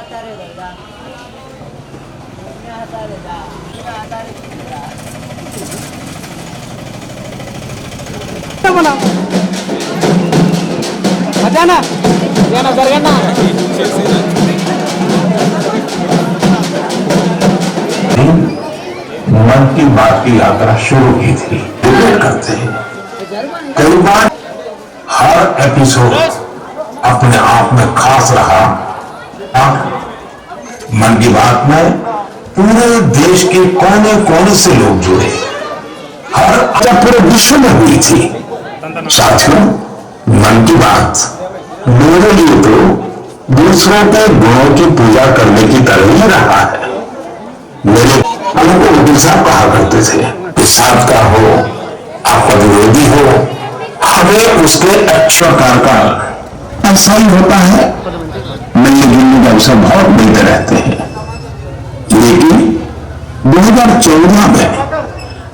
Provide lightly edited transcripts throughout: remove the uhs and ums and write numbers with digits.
मन की बात की यात्रा शुरू की थी करते हैं। कई बार हर एपिसोड अपने आप में खास रहा। मन की बात में पूरे देश के कोने कोने से लोग जुड़े, हर पूरे विश्व में हुई थी। साथियों, मन की बात मेरे लिए तो दूसरों के गुणों की पूजा करने की तरह ही रहा है। मेरे उनको वकील साहब कहा करते थे, पेशाब का हो, आपका विरोधी हो, हमें उसके अच्छाकार का ऐसा ही होता है। मिलने जुलने के अवसर बहुत मिलते रहते हैं, लेकिन 2014 में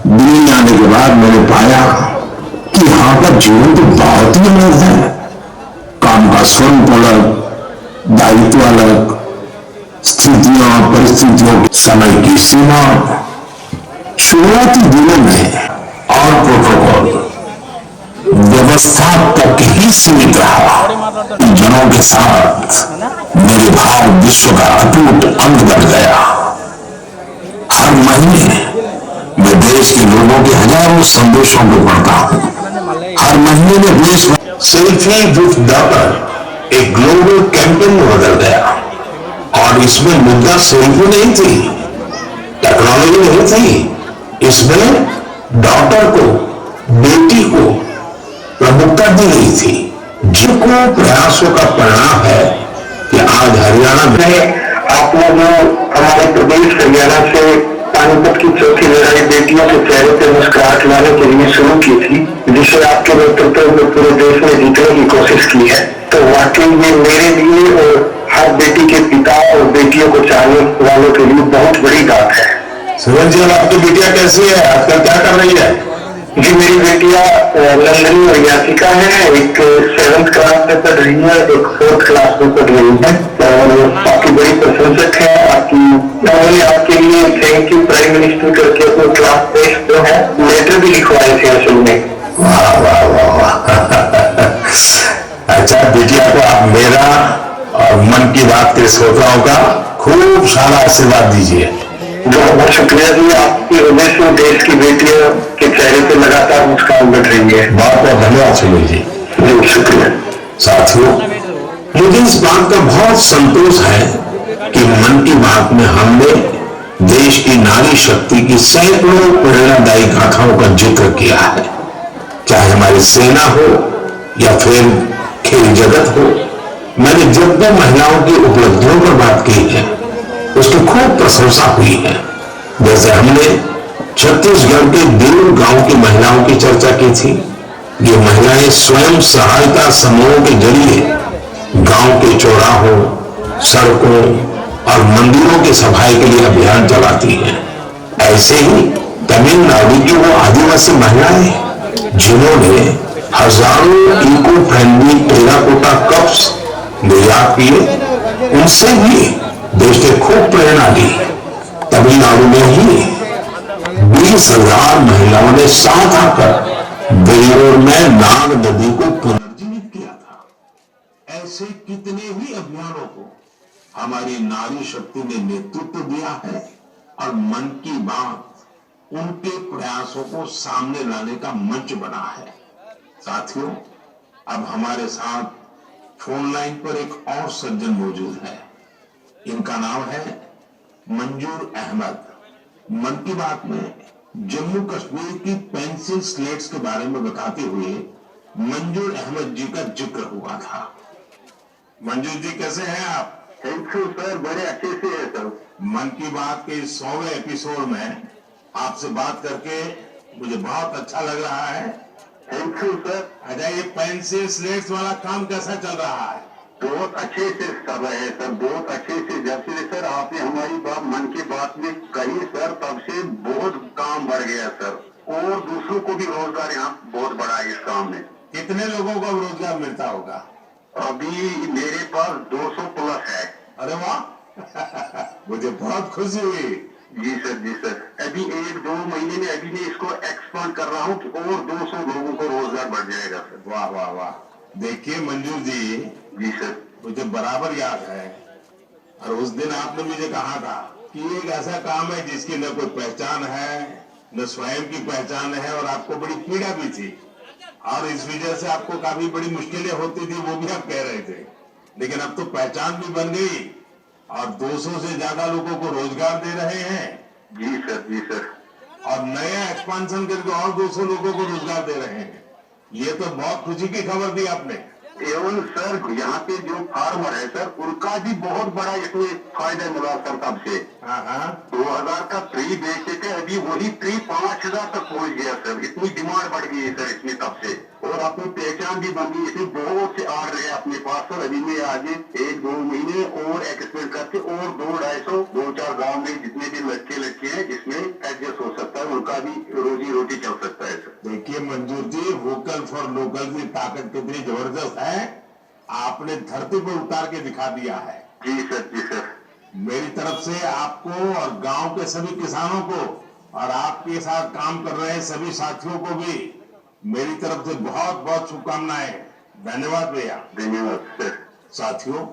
दिल्ली आने के बाद मैंने पाया कि यहां का जीवन तो बहुत ही अलग है। काम का स्वरूप अलग, दायित्व अलग, स्थितियों परिस्थितियों समय की सीमा, शुरुआती दिनों में और प्रोटोकॉल व्यवस्था तक ही सीमित रहा। जनों के साथ मेरे भाव विश्व का अटूट अंग बन गया। हर महीने मैं देश के लोगों के हजारों संदेशों को पढ़ता हूं। हर महीने में देश में सेल्फी विथ डॉटर एक ग्लोबल कैंपेन में बदल गया, और इसमें मुद्दा सेल्फी नहीं थी, टेक्नोलॉजी नहीं थी, इसमें डॉटर को, बेटी को प्रमुखता दी गई थी। जिनको प्रयासों का परिणाम है कि आज हरियाणा में आपने जो हमारे प्रदेश हरियाणा से पानीपत की चौथी लड़ाई बेटियों के चेहरे पर मुस्कुराहट लाने के लिए शुरू की थी, जिसे आपके नेतृत्व में पूरे देश में जीतने की कोशिश की है, तो वाकई ये मेरे लिए और हर बेटी के पिता और बेटियों को चाहने वालों के लिए बहुत बड़ी बात है। सुमन जी, आपकी बेटियां कैसी है, आजकल क्या कर रही है? जी, मेरी बेटियां नंदनी और याचिका है। एक 7th क्लास में पढ़ रही है, एक 4th क्लास में पढ़ रही है, और आपकी बड़ी प्रशंसक है। उन्होंने आपके लिए थैंक यू प्राइम मिनिस्टर करके अपने क्लास टेस्ट जो है लेटर भी लिखवाए थे असल में। वाह वाह वाह। अच्छा बेटिया को आप मेरा और मन की बात के श्रोताओं का खूब सारा आशीर्वाद दीजिए। बहुत बहुत शुक्रिया जी, आपकी वजह से देश की बेटियों के चेहरे पे लगातार मुस्कान बढ़ रही है। बहुत बहुत धन्यवाद सुनील जी। जी शुक्रिया। साथियों, मुझे इस बात का बहुत संतोष है कि मन की बात में हमने देश की नारी शक्ति की सैकड़ों प्रेरणादायी गाथाओं का जिक्र किया है। चाहे हमारी सेना हो या फिर खेल जगत हो, मैंने जब भी महिलाओं की उपलब्धियों पर बात की है उसकी खूब प्रशंसा हुई है। जैसे हमने छत्तीसगढ़ के देव गांव की महिलाओं की चर्चा की थी। ये महिलाएं स्वयं सहायता समूहों के जरिए गांव के चौराहों, सड़कों और मंदिरों की सफाई के लिए अभियान चलाती हैं। ऐसे ही तमिलनाडु की वो आदिवासी महिलाएं जिन्होंने हजारों इको फ्रेंडली टेराकोटा कप्स निर्यात किए, उनसे भी देश ने खूब प्रेरणा ली। तमिलनाडु में ही 20,000 महिलाओं ने साथ आकर वेल्लोर में नाग नदी को पुनर्जीवित किया था। ऐसे कितने ही अभियानों को हमारी नारी शक्ति ने नेतृत्व दिया है, और मन की बात उनके प्रयासों को सामने लाने का मंच बना है। साथियों, अब हमारे साथ फोन लाइन पर एक और सज्जन मौजूद है। इनका नाम है मंजूर अहमद। मन की बात में जम्मू कश्मीर की पेंसिल स्लेट्स के बारे में बताते हुए मंजूर अहमद जी का जिक्र हुआ था। मंजूर जी, कैसे हैं आप? थैंक यू सर, बड़े अच्छे से है सर। मन की बात के 100वें एपिसोड में आपसे बात करके मुझे बहुत अच्छा लग रहा है। Thank you sir. अच्छा, ये पेंसिल स्लेट्स वाला काम कैसा चल रहा है? बहुत अच्छे से कर रहे हैं सर, बहुत अच्छे से। जब से सर आपने हमारी बात मन की बात में कही सर, तब से बहुत काम बढ़ गया सर, और दूसरों को भी रोजगार यहाँ बहुत बढ़ा है इस काम में। कितने लोगों को रोजगार मिलता होगा? अभी मेरे पास 200 प्लस है। अरे वाह, मुझे बहुत खुशी हुई। जी सर, जी सर। अभी 1-2 महीने में अभी मैं इसको एक्सपांड कर रहा हूँ कि और 200 लोगों को रोजगार बढ़ जाएगा सर। वाह वाह वाह। देखिए मंजूर जी, जी सर। मुझे बराबर याद है, और उस दिन आपने मुझे कहा था कि ये एक ऐसा काम है जिसकी न कोई पहचान है, न स्वयं की पहचान है, और आपको बड़ी पीड़ा भी थी, और इस वजह से आपको काफी बड़ी मुश्किलें होती थी, वो भी आप कह रहे थे। लेकिन अब तो पहचान भी बन गई और 200 से ज्यादा लोगों को रोजगार दे रहे हैं। जी सर, जी सर। और नया एक्सपांशन करके और 200 लोगों को रोजगार दे रहे हैं। ये तो बहुत खुशी की खबर दी आपने। एवं सर यहाँ पे जो फार्मर है सर, उनका भी बहुत बड़ा इसमें फायदा मिला सर तब से। हाँ 2000 का ट्री बेचे थे, अभी वही ट्री 5000 तक पहुंच गया सर। इतनी डिमांड बढ़ गई है सर इसमें तब से, और अपनी पहचान भी बन गई। इसमें बहुत से आर्डर है अपने पास सर। अभी मैं आगे 1-2 महीने और एक्सपेंड करके और 200-250 2-4 गाँव में जितने भी लड़के हैं इसमें एडजस्ट हो सकता है, उनका भी रोजी रोटी चल सकता है सर। देखिए मंजूर जी, वोकल फॉर लोकल की ताकत कितनी जबरदस्त है, आपने धरती पर उतार के दिखा दिया है। जी सर, जी सर। मेरी तरफ से आपको और गांव के सभी किसानों को और आपके साथ काम कर रहे सभी साथियों को भी मेरी तरफ से बहुत बहुत शुभकामनाएं। धन्यवाद भैया। धन्यवाद सर। साथियों,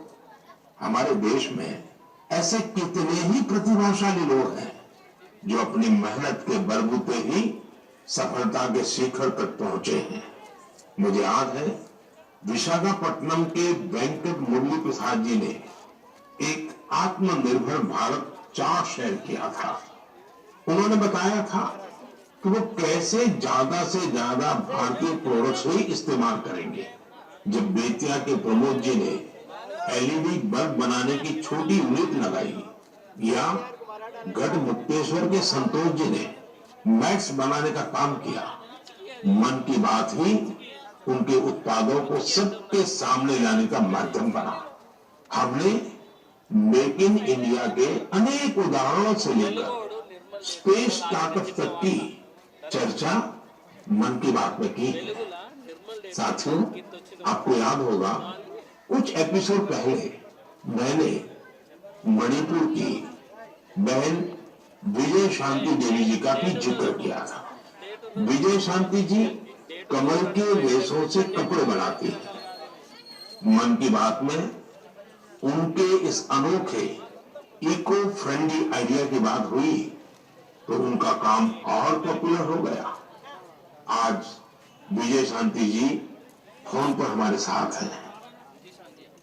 हमारे देश में ऐसे कितने ही प्रतिभाशाली लोग हैं जो अपनी मेहनत के बलबूते ही सफलता के शिखर तक पहुंचे हैं। मुझे याद है, विशाखापट्टनम के वेंकट मुरली प्रसाद जी ने एक आत्मनिर्भर भारत चार्ट शेयर किया था। उन्होंने बताया था कि वो कैसे ज्यादा से ज्यादा भारतीय प्रोडक्ट्स ही इस्तेमाल करेंगे। जब बेतिया के प्रमोद जी ने एलईडी बल्ब बनाने की छोटी यूनिट लगाई, या गढ़मुक्तेश्वर के संतोष जी ने मैट्स बनाने का काम किया, मन की बात ही उनके उत्पादों को सबके सामने लाने का माध्यम बना। हमने मेक इन इंडिया के अनेक उदाहरणों से लेकर स्पेस स्टार्टअप तक की चर्चा मन की बात में की है। साथियों, आपको याद होगा, कुछ एपिसोड पहले मैंने मणिपुर की बहन विजय शांति देवी जी का भी जिक्र किया था। विजय शांति जी कमल के रेशों से कपड़े बनाती है। मन की बात में उनके इस अनोखे इको फ्रेंडली आइडिया की बात हुई तो उनका काम और पॉपुलर हो गया। आज विजय शांति जी फोन पर हमारे साथ हैं।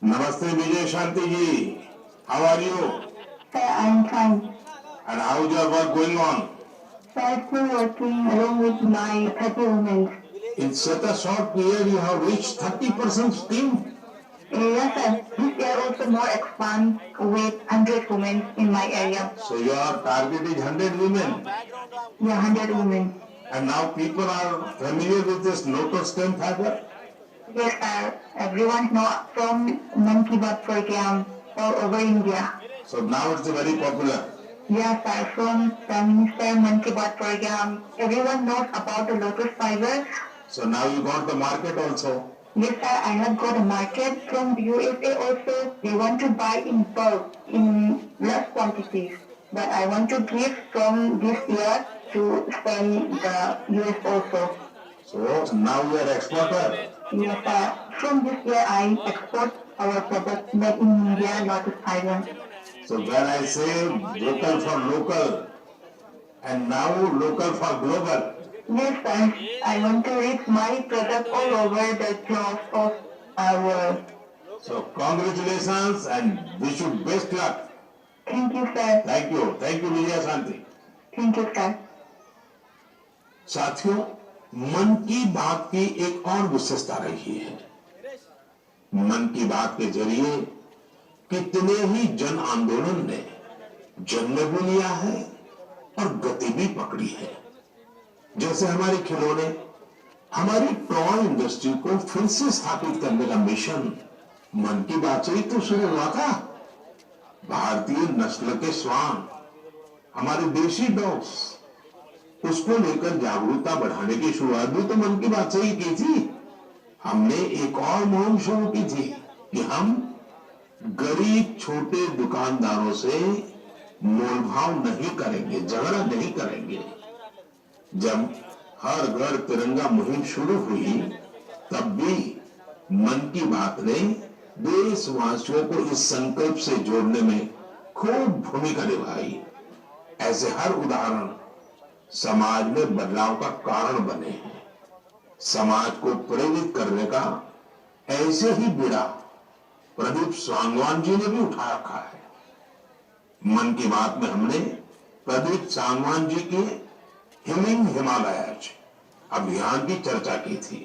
नमस्ते Vijay Shanti ji, how are you? Sir, I'm fine. And how is your work going on? Sir, still working along with my 30 women. In such a short period, you have reached 30% team. Yes, sir. This year also more expand with 100 women in my area. So your target is 100 women. Yeah, 100 women. And now people are familiar with this lotus stem fiber. Yes, sir. Everyone know from Mann Ki Baat program all over India. So now it's very popular. Yes, sir. From Prime Minister Mann Ki Baat program, everyone knows about the lotus fiber. So now you got the market also. Yes, sir. I have got a market from USA also. They want to buy in bulk in less quantities. But I want to give from this year to sell the US also. So now you are exporter. Yes, sir. From this year, I export our product made in India, lotus fiber. So when I say vocal for local and now local for global. Yes, sir. I want to reach my product all over the jobs of our world. So congratulations and wish you best luck. Thank you, sir. Thank you Vijaya Shanti. Thank you, sir. साथियों, मन की बात की एक और विशेषता रही है। मन की बात के जरिए कितने ही जन आंदोलन ने जन्म भी लिया है और गति भी पकड़ी है। जैसे हमारे खिलौने, हमारी टॉय इंडस्ट्री को फिर से स्थापित करने का मिशन मन की बात से ही तो शुरू हुआ था। भारतीय नस्ल के श्वान, हमारे देशी डॉग्स, उसको लेकर जागरूकता बढ़ाने की शुरुआत भी तो मन की बात से ही की थी। हमने एक और मुहिम शुरू की थी कि हम गरीब छोटे दुकानदारों से मोलभाव नहीं करेंगे, झगड़ा नहीं करेंगे। जब हर घर तिरंगा मुहिम शुरू हुई तब भी मन की बात ने देशवासियों को इस संकल्प से जोड़ने में खूब भूमिका निभाई। ऐसे हर उदाहरण समाज में बदलाव का कारण बने हैं। समाज को प्रेरित करने का ऐसे ही बीड़ा प्रदीप सांगवान जी ने भी उठा रखा है। मन की बात में हमने प्रदीप सांगवान जी के हिलिंग हिमालयज अभियान की चर्चा की थी।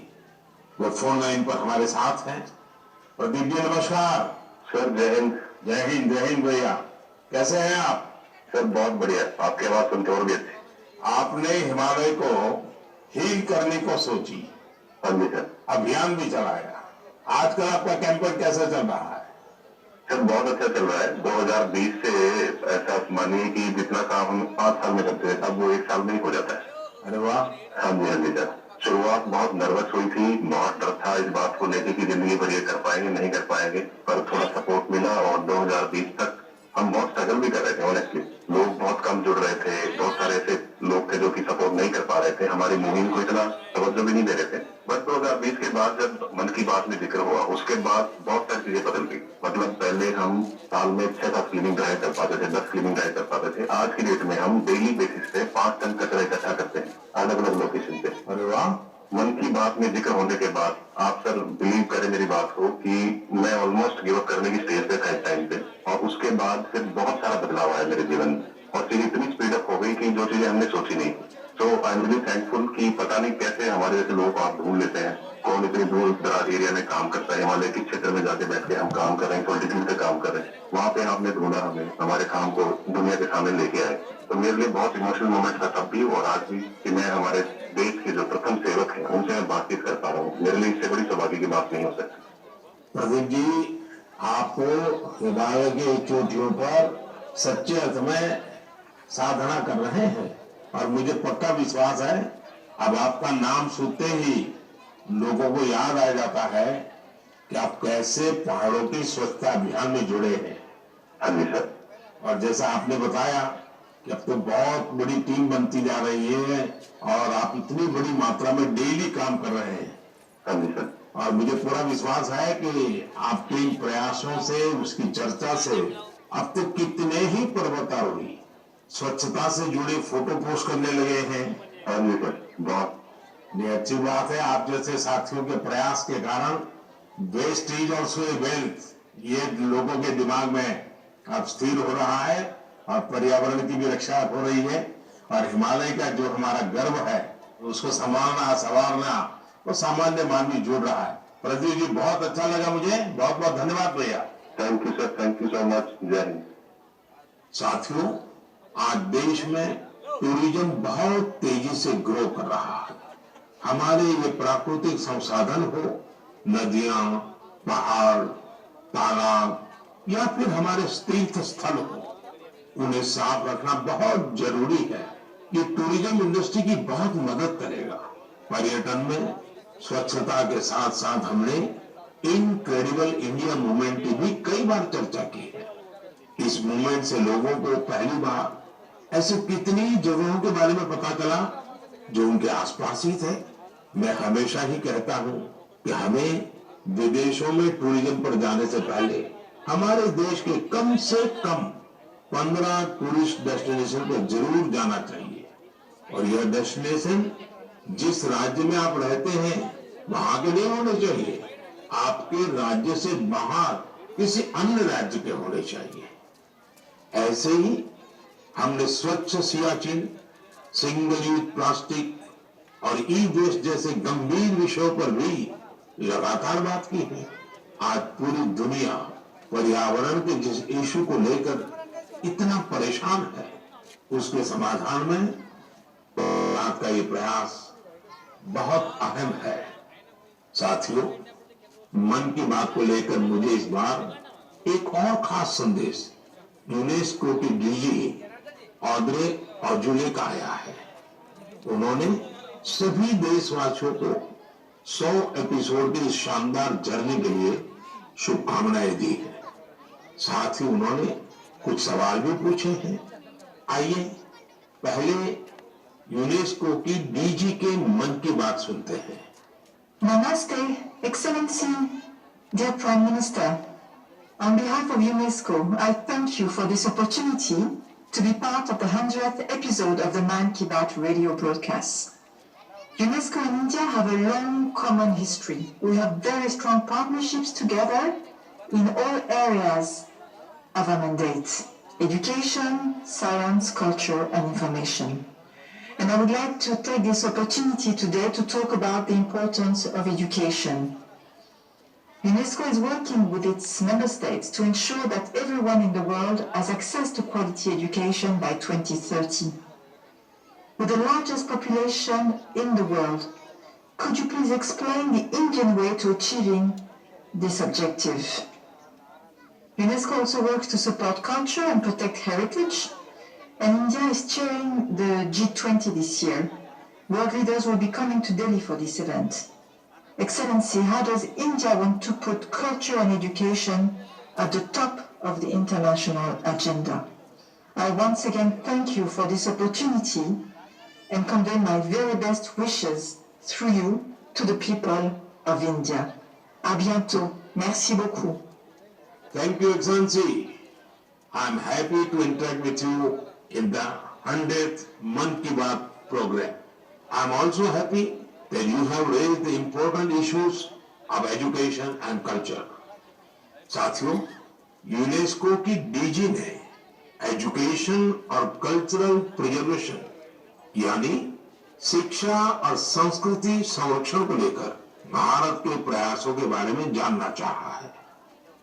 वो फोन लाइन पर हमारे साथ हैं। प्रदीप जी नमस्कार। सर जय हिंद। जय हिंद, जय हिंद भैया। कैसे हैं आप? सर बहुत बढ़िया, आपकी आवाज सुनते और भी अच्छी। आपने हिमालय को हील करने को सोची, हाँ जी सर। अभियान भी चलाया। आजकल आपका कैंपेन कैसा चल रहा है? सर बहुत अच्छा चल रहा है। 2020 से ऐसा मानिए कि जितना काम हम 5 साल में करते थे अब वो 1 साल में ही हो जाता है। अरे वाह। हाँ जी सर। शुरुआत बहुत नर्वस हुई थी, बहुत डर था इस बात को लेकर कि जिंदगी भर ये कर पाएंगे नहीं कर पाएंगे, पर थोड़ा सपोर्ट मिला और 2020 तक हम बहुत स्ट्रगल भी कर रहे थे। ऑनेस्टली लोग बहुत कम जुड़ रहे थे, बहुत सारे ऐसे लोग थे जो कि सपोर्ट नहीं कर पा रहे थे, हमारी मुहिम को इतना तवज्जो भी नहीं दे रहे थे। बट 2020 के बाद जब मन की बात में जिक्र हुआ उसके बाद बहुत सारी चीजें बदल गई। मतलब पहले हम साल में 6-7 क्लीनिंग ड्राइव कर पाते थे, 10 क्लीनिंग ड्राइव कर पाते थे। आज की डेट में हम डेली बेसिस पे 5 टन कचरा इकट्ठा करते हैं अलग अलग लोकेशन पे। अरे वाह। मन की बात में जिक्र होने के बाद आप सर बिलीव करें मेरी बात को कि मैं ऑलमोस्ट गिव अप करने की स्टेज पे था इस टाइम पे, और उसके बाद फिर बहुत सारा बदलाव आया मेरे जीवन में और फिर इतनी स्पीड अप हो गई कि जो चीजें हमने सोची नहीं। सो आई एम रियली थैंकफुल कि पता नहीं कैसे हमारे जैसे लोगों को आप ढूंढ लेते हैं, कौन इतनी दूर दराज एरिया में काम करता है, हिमालय के क्षेत्र में जाके बैठ के हम काम कर रहे हैं, पॉलिटिकल पे काम कर रहे हैं, वहां पे आपने ढूंढा हमें, हमारे काम को दुनिया के सामने लेके आए। तो मेरे लिए बहुत इमोशनल मोमेंट था तब भी और आज भी कि मैं हमारे देश के जो प्रथम सेवक हैं उनसे मैं बातचीत कर पा रहा हूँ। मेरे लिए इससे बड़ी सौभाग्य की बात नहीं हो सकती। प्रदीप जी, आपको हिमालय की चोटियों पर सच्चे अर्थ में साधना कर रहे हैं और मुझे पक्का विश्वास है अब आपका नाम सुनते ही लोगों को याद आ जाता है कि आप कैसे पहाड़ों की स्वच्छता अभियान में जुड़े हैं। हाँ जी सर। और जैसा आपने बताया कि अब तो बहुत बड़ी टीम बनती जा रही है और आप इतनी बड़ी मात्रा में डेली काम कर रहे हैं। हाँ जी सर। और मुझे पूरा विश्वास है कि आपके इन प्रयासों से, उसकी चर्चा से अब तक कितने ही पर्वतारोही स्वच्छता से जुड़े फोटो पोस्ट करने लगे हैं। हाँ जी सर। बहुत ये अच्छी बात है। आप जैसे साथियों के प्रयास के कारण waste is also a wealth, ये लोगों के दिमाग में अब स्थिर हो रहा है और पर्यावरण की भी रक्षा हो रही है और हिमालय का जो हमारा गर्व है उसको संभालना संवारना वो सामान्य मानवी जुड़ रहा है। प्रदीप जी बहुत अच्छा लगा मुझे, बहुत बहुत धन्यवाद भैया। Thank you sir, thank you so much. जय हिंद। साथियों, आज देश में टूरिज्म बहुत तेजी से ग्रो कर रहा है। हमारे ये प्राकृतिक संसाधन हो, नदियां, पहाड़, तालाब या फिर हमारे तीर्थ स्थल हो, उन्हें साफ रखना बहुत जरूरी है। ये टूरिज्म इंडस्ट्री की बहुत मदद करेगा। पर्यटन में स्वच्छता के साथ साथ हमने इनक्रेडिबल इंडिया मूवमेंट की भी कई बार चर्चा की है। इस मूवमेंट से लोगों को पहली बार ऐसे कितनी जगहों के बारे में पता चला जो उनके आसपास ही थे। मैं हमेशा ही कहता हूं कि हमें विदेशों में टूरिज्म पर जाने से पहले हमारे देश के कम से कम 15 टूरिस्ट डेस्टिनेशन पर जरूर जाना चाहिए और यह डेस्टिनेशन जिस राज्य में आप रहते हैं वहां के नहीं होने चाहिए, आपके राज्य से बाहर किसी अन्य राज्य के होने चाहिए। ऐसे ही हमने स्वच्छ सियाचिन, सिंगल यूज प्लास्टिक और ई वेस्ट जैसे गंभीर विषयों पर भी लगातार बात की है। आज पूरी दुनिया पर्यावरण के जिस इशू को लेकर इतना परेशान है उसके समाधान में भारत का ये प्रयास बहुत अहम है। साथियों, मन की बात को लेकर मुझे इस बार एक और खास संदेश यूनेस्को की डीजी ऑड्रे ऑजुले का आया है। उन्होंने सभी देशवासियों को 100 एपिसोड की इस शानदार जर्नी के लिए शुभकामनाएं दी है। साथ ही उन्होंने कुछ सवाल भी पूछे हैं। आइए पहले यूनेस्को की डीजी के मन की बात सुनते हैं। Namaste, Excellency, dear Prime Minister. On behalf of UNESCO, I thank you for this opportunity to be part of the 100th episode of the Man Ki Baat radio broadcast. UNESCO and India have a long common history. We have very strong partnerships together in all areas of our mandate: education, science, culture, and information. And I would like to take this opportunity today to talk about the importance of education. UNESCO is working with its member states to ensure that everyone in the world has access to quality education by 2030. With the largest population in the world, could you please explain the Indian way to achieving this objective? UNESCO also works to support culture and protect heritage, and India is chairing the G20 this year. World leaders will be coming to Delhi for this event. Excellency, how does India want to put culture and education at the top of the international agenda? I once again thank you for this opportunity and convey my very best wishes through you to the people of India. À bientôt. Merci beaucoup. Thank you, Excellency. I'm happy to interact with you in the 100th Man Ki Baat program. I'm also happy that you have raised the important issues of education and culture. साथियों, UNESCO की DG ने education और cultural preservation यानी शिक्षा और संस्कृति संरक्षण को लेकर भारत के प्रयासों के बारे में जानना चाहा है।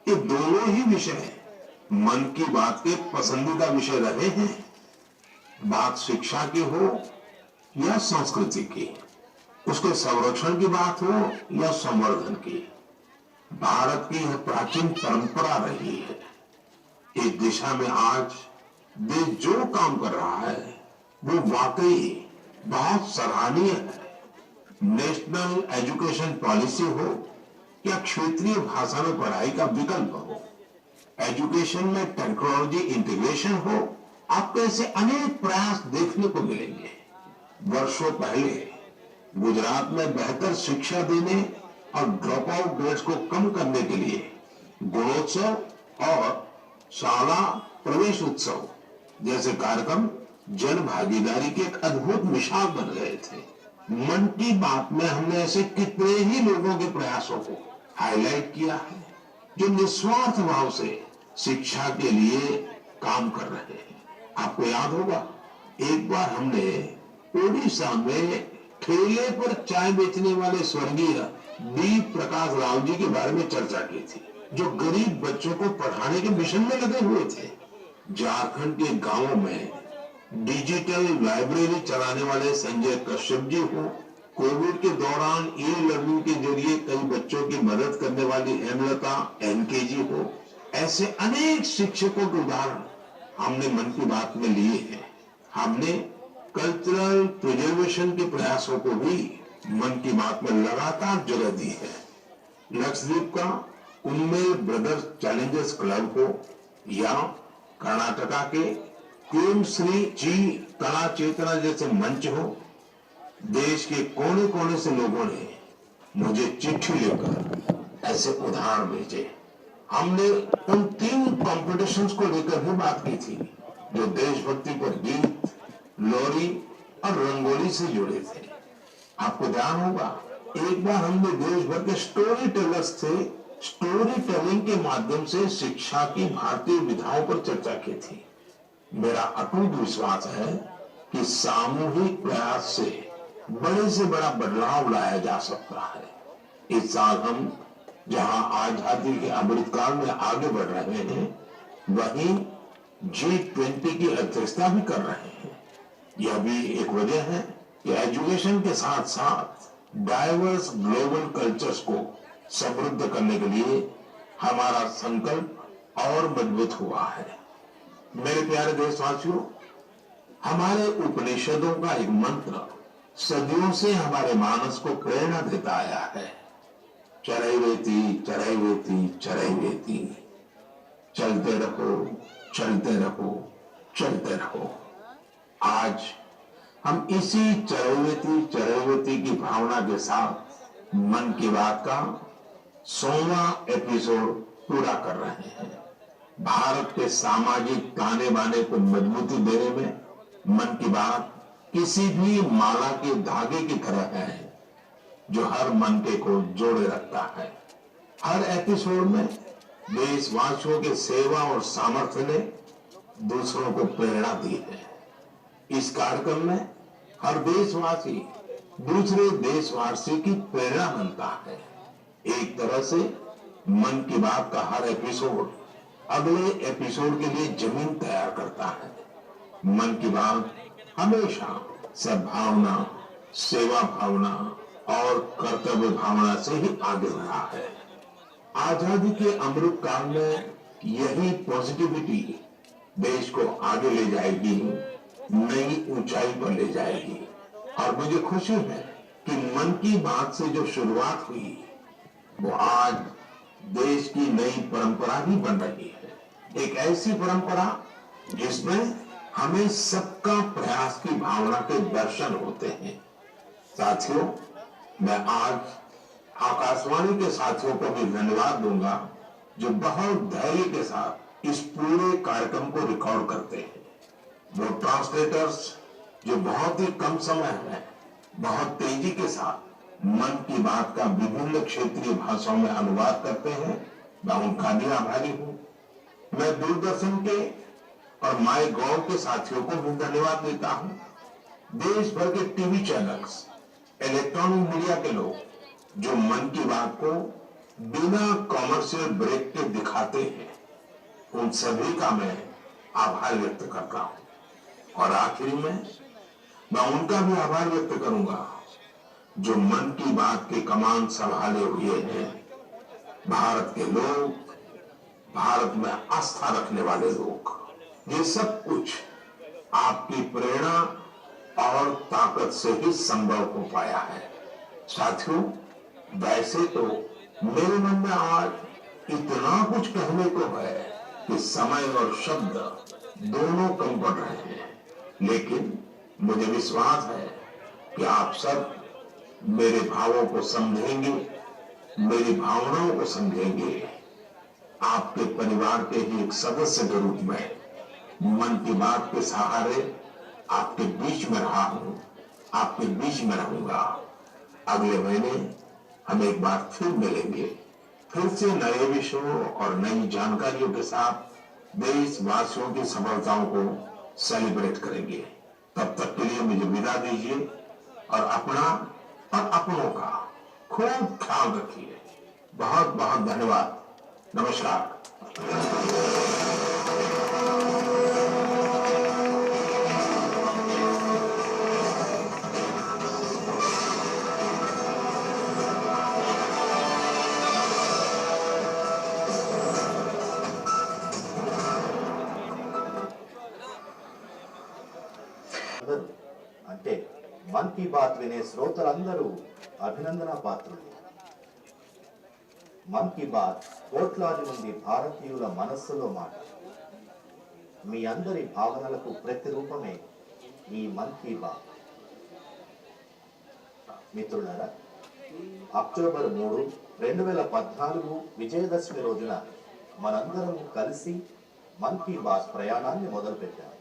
ये दोनों ही विषय मन की बात के पसंदीदा विषय रहे हैं। बात शिक्षा की हो या संस्कृति की, उसके संरक्षण की बात हो या संवर्धन की, भारत की यह प्राचीन परंपरा रही है। इस दिशा में आज देश जो काम कर रहा है वो वाकई बहुत सराहनीय है। नेशनल एजुकेशन पॉलिसी हो या क्षेत्रीय भाषा में पढ़ाई का विकल्प हो, एजुकेशन में टेक्नोलॉजी इंटीग्रेशन हो, आपको ऐसे अनेक प्रयास देखने को मिलेंगे। वर्षों पहले गुजरात में बेहतर शिक्षा देने और ड्रॉप आउट रेट्स को कम करने के लिए गुणोत्सव और शाला प्रवेश उत्सव जैसे कार्यक्रम जन भागीदारी की एक अद्भुत मिसाल बन गए थे। मन की बात में हमने ऐसे कितने ही लोगों के प्रयासों को हाईलाइट किया है जो निस्वार्थ भाव से शिक्षा के लिए काम कर रहे हैं। आपको याद होगा, एक बार हमने ओडिशा में ठेले पर चाय बेचने वाले स्वर्गीय डी प्रकाश राव जी के बारे में चर्चा की थी, जो गरीब बच्चों को पढ़ाने के मिशन में लगे हुए थे। झारखंड के गांवों में डिजिटल लाइब्रेरी चलाने वाले संजय कश्यप जी हो, कोविड के दौरान ई लर्निंग के जरिए कई बच्चों की मदद करने वाली हेमलता एनके जी हो, ऐसे अनेक शिक्षकों के उदाहरण हमने मन की बात में लिए हैं। हमने कल्चरल प्रिजर्वेशन के प्रयासों को भी मन की बात में लगातार जगह दी है। लक्षद्वीप का उन्मेल ब्रदर्स चैलेंजर्स क्लब हो या कर्नाटका के क्वीन श्री जी कला चेतना जैसे मंच हो, देश के कोने कोने से लोगों ने मुझे चिट्ठी लेकर ऐसे उदाहरण भेजे। हमने उन 3 कॉम्पिटिशन्स को लेकर भी बात की थी जो देशभक्ति पर गीत, लोरी और रंगोली से जुड़े थे। आपको ध्यान होगा, एक बार हमने देश भर के स्टोरी टेलर्स से स्टोरी टेलिंग के माध्यम से शिक्षा की भारतीय विधाओं पर चर्चा की थी। मेरा अटूट विश्वास है कि सामूहिक प्रयास से बड़ा बदलाव लाया जा सकता है। इस साल हम जहां आजादी के अमृतकाल में आगे बढ़ रहे हैं, वहीं G20 की अध्यक्षता भी कर रहे हैं। यह भी एक वजह है कि एजुकेशन के साथ साथ डाइवर्स ग्लोबल कल्चर्स को समृद्ध करने के लिए हमारा संकल्प और मजबूत हुआ है। मेरे प्यारे देशवासियों, हमारे उपनिषदों का एक मंत्र सदियों से हमारे मानस को प्रेरणा देता आया है, चरैवेति चरैवेति चरैवेति। चलते रहो, चलते रहो, चलते रहो। आज हम इसी चरैवती की भावना के साथ मन की बात का 100वां एपिसोड पूरा कर रहे हैं। भारत के सामाजिक ताने बाने को मजबूती देने में मन की बात किसी भी माला के धागे की तरह है जो हर मनके को जोड़े रखता है। हर एपिसोड में देशवासियों के सेवा और सामर्थ्य ने दूसरों को प्रेरणा दी है। इस कार्यक्रम में हर देशवासी दूसरे देशवासी की प्रेरणा बनता है। एक तरह से मन की बात का हर एपिसोड अगले एपिसोड के लिए जमीन तैयार करता है। मन की बात हमेशा सद्भावना, सेवा भावना और कर्तव्य भावना से ही आगे बढ़ा है। आजादी के अमृत काल में यही पॉजिटिविटी देश को आगे ले जाएगी, नई ऊंचाई पर ले जाएगी। और मुझे खुशी है कि मन की बात से जो शुरुआत हुई वो आज देश की नई परंपरा ही बन रही है। एक ऐसी परंपरा जिसमें हमें सबका प्रयास की भावना के दर्शन होते हैं। साथियों, मैं आज आकाशवाणी के साथियों को भी धन्यवाद दूंगा जो बहुत धैर्य के साथ इस पूरे कार्यक्रम को रिकॉर्ड करते हैं। वो ट्रांसलेटर्स जो बहुत ही कम समय में बहुत तेजी के साथ मन की बात का विभिन्न क्षेत्रीय भाषाओं में अनुवाद करते हैं, मैं उनका भी आभारी हूं। मैं दूरदर्शन के और माय गॉव के साथियों को भी धन्यवाद देता हूं। देश भर के टीवी चैनल्स, इलेक्ट्रॉनिक मीडिया के लोग जो मन की बात को बिना कॉमर्शियल ब्रेक के दिखाते हैं, उन सभी का मैं आभार व्यक्त करता हूं। और आखिरी में मैं उनका भी आभार व्यक्त करूंगा जो मन की बात के कमान संभाले हुए हैं। भारत के लोग, भारत में आस्था रखने वाले लोग, ये सब कुछ आपकी प्रेरणा और ताकत से ही संभव हो पाया है। साथियों, वैसे तो मेरे मन में आज इतना कुछ कहने को है कि समय और शब्द दोनों कम पड़ रहे हैं, लेकिन मुझे विश्वास है कि आप सब मेरे भावों को समझेंगे, मेरी भावनाओं को समझेंगे। आपके परिवार के ही एक सदस्य के रूप में मन की बात के सहारे आपके बीच में रहा हूं, आपके बीच में रहूंगा। अगले महीने हम एक बार फिर मिलेंगे, फिर से नए विषयों और नई जानकारियों के साथ देशवासियों की सफलताओं को सेलिब्रेट करेंगे। तब तक के लिए मुझे विदा दीजिए और अपना और अपनों का खूब ख्याल रखिए। बहुत बहुत धन्यवाद। नमस्कार। అంటే మన్ కీ బాత్ వినే శ్రోతలందరూ అభినందన పాత్రులు. మన్ కీ బాత్ కోట్లాది మంది భారతీయుల మనస్సులో మాట. మీ అందరి భావనలకు ప్రతిరూపమే ఈ మన్ కీ బాత్. మిత్రులారా, అక్టోబర్ 3, 2014 విజయదశమి రోజున మనందరం కలిసి మన్ కీ బాత్ ప్రయాణాన్ని మొదలుపెట్టాం.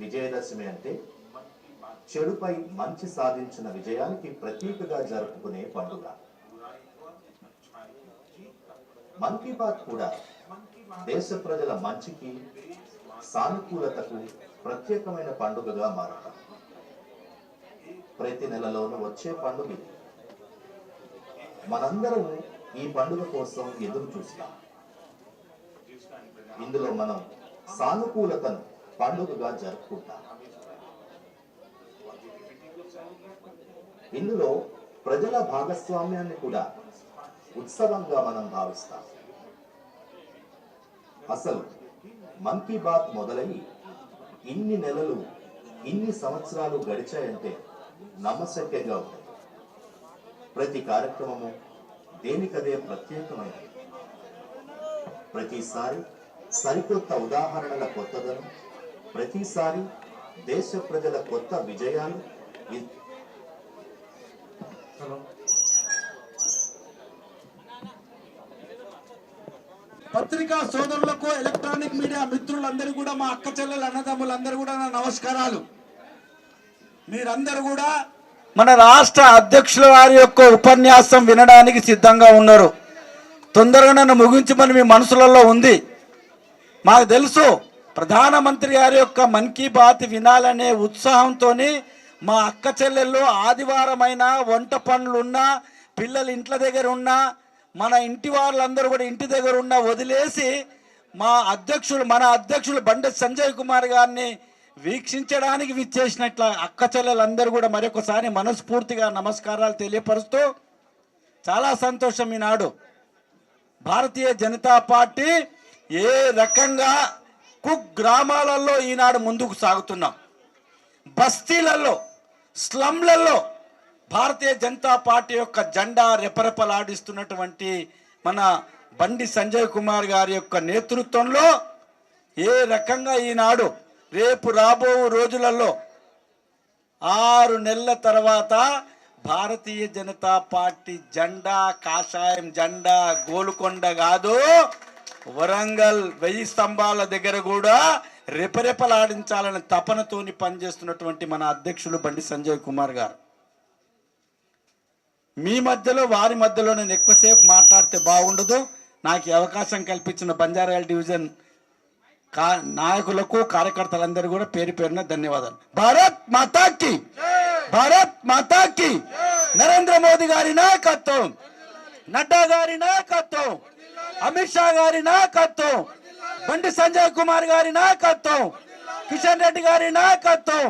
విజయదశమి అంటే చెడుపై మంచి సాధించిన విజయానికి ప్రతీకగా జరుపుకునే పండుగ. మన్ కీ బాత్ కూడా దేశ ప్రజల మంచికి, సానుకూలతకు ప్రత్యేకమైన పండుగగా మారతాం. ప్రతి నెలలోనూ వచ్చే పండుగ ఇది. మనందరం ఈ పండుగ కోసం ఎదురు చూస్తాం. ఇందులో మనం సానుకూలతను పండుగగా జరుపుకుంటాం. ఇందులో ప్రజల భాగస్వామ్యాన్ని కూడా ఉత్సవంగా మనం భావిస్తాం. అసలు మన్ కీ బాత్ మొదలై ఇన్ని నెలలు, ఇన్ని సంవత్సరాలు గడిచాయంటే నమ్మశక్యంగా ఉంటుంది. ప్రతి కార్యక్రమము దేనికదే ప్రత్యేకమైనది. ప్రతిసారి సరికొత్త ఉదాహరణల కొత్తదనం, ప్రతిసారి దేశ ప్రజల కొత్త విజయాలు పత్రికా సోదరులకు, ఎలక్ట్రానిక్ మీడియా మిత్రులందరూ కూడా, మా అక్క చెల్లెలు అన్నదమ్ములందరూ కూడా నా నమస్కారాలు. మీరందరూ కూడా మన రాష్ట్ర అధ్యక్షుల వారి యొక్క ఉపన్యాసం వినడానికి సిద్ధంగా ఉన్నారు. తొందరగా నన్ను ముగించమని మీ మనసులలో ఉంది. మాకు తెలుసు ప్రధానమంత్రి గారి యొక్క మన్ కీ బాత్ వినాలనే ఉత్సాహంతో మా అక్క చెల్లెళ్ళు ఆదివారమైన వంట పనులున్నా, పిల్లలు ఇంట్ల దగ్గర ఉన్నా, మన ఇంటి వాళ్ళందరూ కూడా ఇంటి దగ్గర ఉన్న వదిలేసి మన అధ్యక్షులు బండి సంజయ్ కుమార్ గారిని వీక్షించడానికి విచ్చేసినట్ల అక్క చెల్లెలందరూ కూడా మరొకసారి మనస్ఫూర్తిగా నమస్కారాలు తెలియపరుస్తూ, చాలా సంతోషం. ఈనాడు భారతీయ జనతా పార్టీ ఏ రకంగా కుగ్రామాలలో ఈనాడు ముందుకు సాగుతున్నాం, బస్తీలలో, స్లమ్లలో భారతీయ జనతా పార్టీ యొక్క జెండా రెపరెపలాడిస్తున్నటువంటి మన బండి సంజయ్ కుమార్ గారి యొక్క నేతృత్వంలో ఏ రకంగా ఈనాడు రేపు రాబో రోజులలో 6 నెలల తర్వాత భారతీయ జనతా పార్టీ జెండా, కాషాయం జెండా గోలుకొండ కాదు, వరంగల్ 1000 స్తంభాల దగ్గర కూడా రెపరెపలాడించాలని తపనతోని పనిచేస్తున్నటువంటి మన అధ్యక్షులు బండి సంజయ్ కుమార్ గారు. మీ మధ్యలో వారి మధ్యలో నేను ఎక్కువసేపు మాట్లాడితే బాగుండదు. నాకు ఈ అవకాశం కల్పించిన బంజారాహిల్ డివిజన్ నాయకులకు, కార్యకర్తలందరూ కూడా పేరు పేరున ధన్యవాదాలు. భారత్ మాతాకి, భారత్ మాతాకి. నరేంద్ర మోదీ గారి నాయకత్వం, నడ్డా గారి నాయకత్వం, అమిత్ షా గారి నాయకత్వం, బండి సంజయ్ కుమార్ గారి నాయకత్వం, కిషన్ రెడ్డి గారి నాయకత్వం,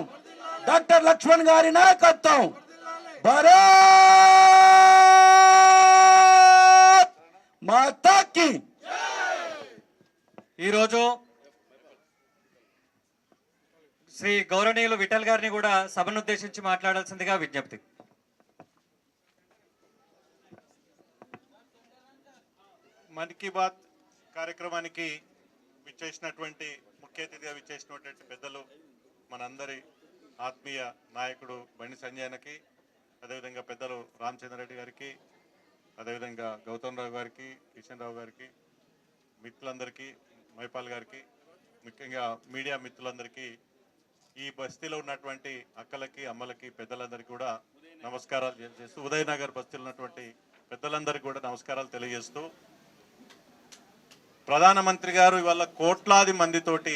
డాక్టర్ లక్ష్మణ్ గారి నాయకత్వం. భారత్ మాతాకి. ఈరోజు శ్రీ గౌరవనీయులు విఠల్ గారిని కూడా సభను ఉద్దేశించి మాట్లాడాల్సిందిగా విజ్ఞప్తి. మన్ కీ బాత్ కార్యక్రమానికి విచ్చేసినటువంటి ముఖ్య అతిథిగా విచ్చేసినటువంటి పెద్దలు మనందరి ఆత్మీయ నాయకుడు బండి సంజయనకి, అదేవిధంగా పెద్దలు రామచంద్రరెడ్డి గారికి, అదేవిధంగా గౌతమ్ రావు గారికి, కిషన్ రావు గారికి, మిత్రులందరికీ, మైపాల్ గారికి, ముఖ్యంగా మీడియా మిత్రులందరికీ, ఈ బస్తీలో ఉన్నటువంటి అక్కలకి, అమ్మలకి, పెద్దలందరికీ కూడా నమస్కారాలు చేస్తూ, ఉదయనగర్ బస్తీలో ఉన్నటువంటి పెద్దలందరికీ కూడా నమస్కారాలు తెలియజేస్తూ, ప్రధానమంత్రి గారు ఇవాళ కోట్లాది మందితోటి,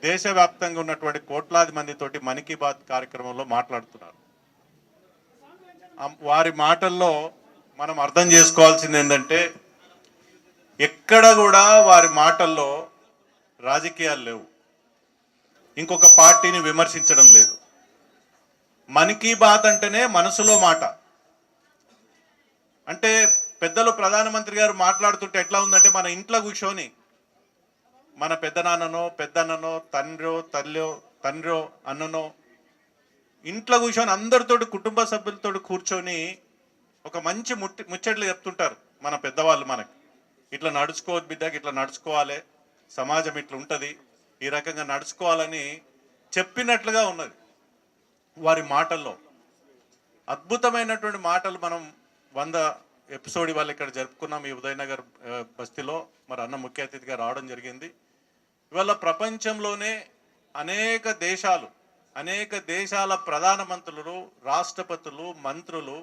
దేశవ్యాప్తంగా ఉన్నటువంటి కోట్లాది మందితోటి మన్ కీ బాత్ కార్యక్రమంలో మాట్లాడుతున్నారు. వారి మాటల్లో మనం అర్థం చేసుకోవాల్సింది ఏంటంటే, ఎక్కడ కూడా వారి మాటల్లో రాజకీయాలు లేవు, ఇంకొక పార్టీని విమర్శించడం లేదు. మన్ కీ బాత్ అంటేనే మనసులో మాట. అంటే పెద్దలు ప్రధానమంత్రి గారు మాట్లాడుతుంటే ఎట్లా ఉందంటే, మన ఇంట్లో కూర్చొని మన పెద్దనాన్ననో, పెద్దన్ననో, తండ్రో అన్ననో ఇంట్లో కూర్చొని అందరితోటి, కుటుంబ సభ్యులతో కూర్చొని ఒక మంచి ముచ్చట్లు చెప్తుంటారు మన పెద్దవాళ్ళు. మనకి ఇట్లా నడుచుకోవద్దు బిడ్డకి, ఇట్లా నడుచుకోవాలి, సమాజం ఇట్లా ఉంటుంది, ఈ రకంగా నడుచుకోవాలని చెప్పినట్లుగా ఉన్నది వారి మాటల్లో. అద్భుతమైనటువంటి మాటలు. మనం 100 ఎపిసోడ్ ఇవాళ ఇక్కడ జరుపుకున్నాం ఈ ఉదయనగర్ బస్తీలో. మరి అన్న ముఖ్య అతిథిగా రావడం జరిగింది. ఇవాళ ప్రపంచంలోనే అనేక దేశాల ప్రధానమంత్రులు, రాష్ట్రపతులు, మంత్రులు,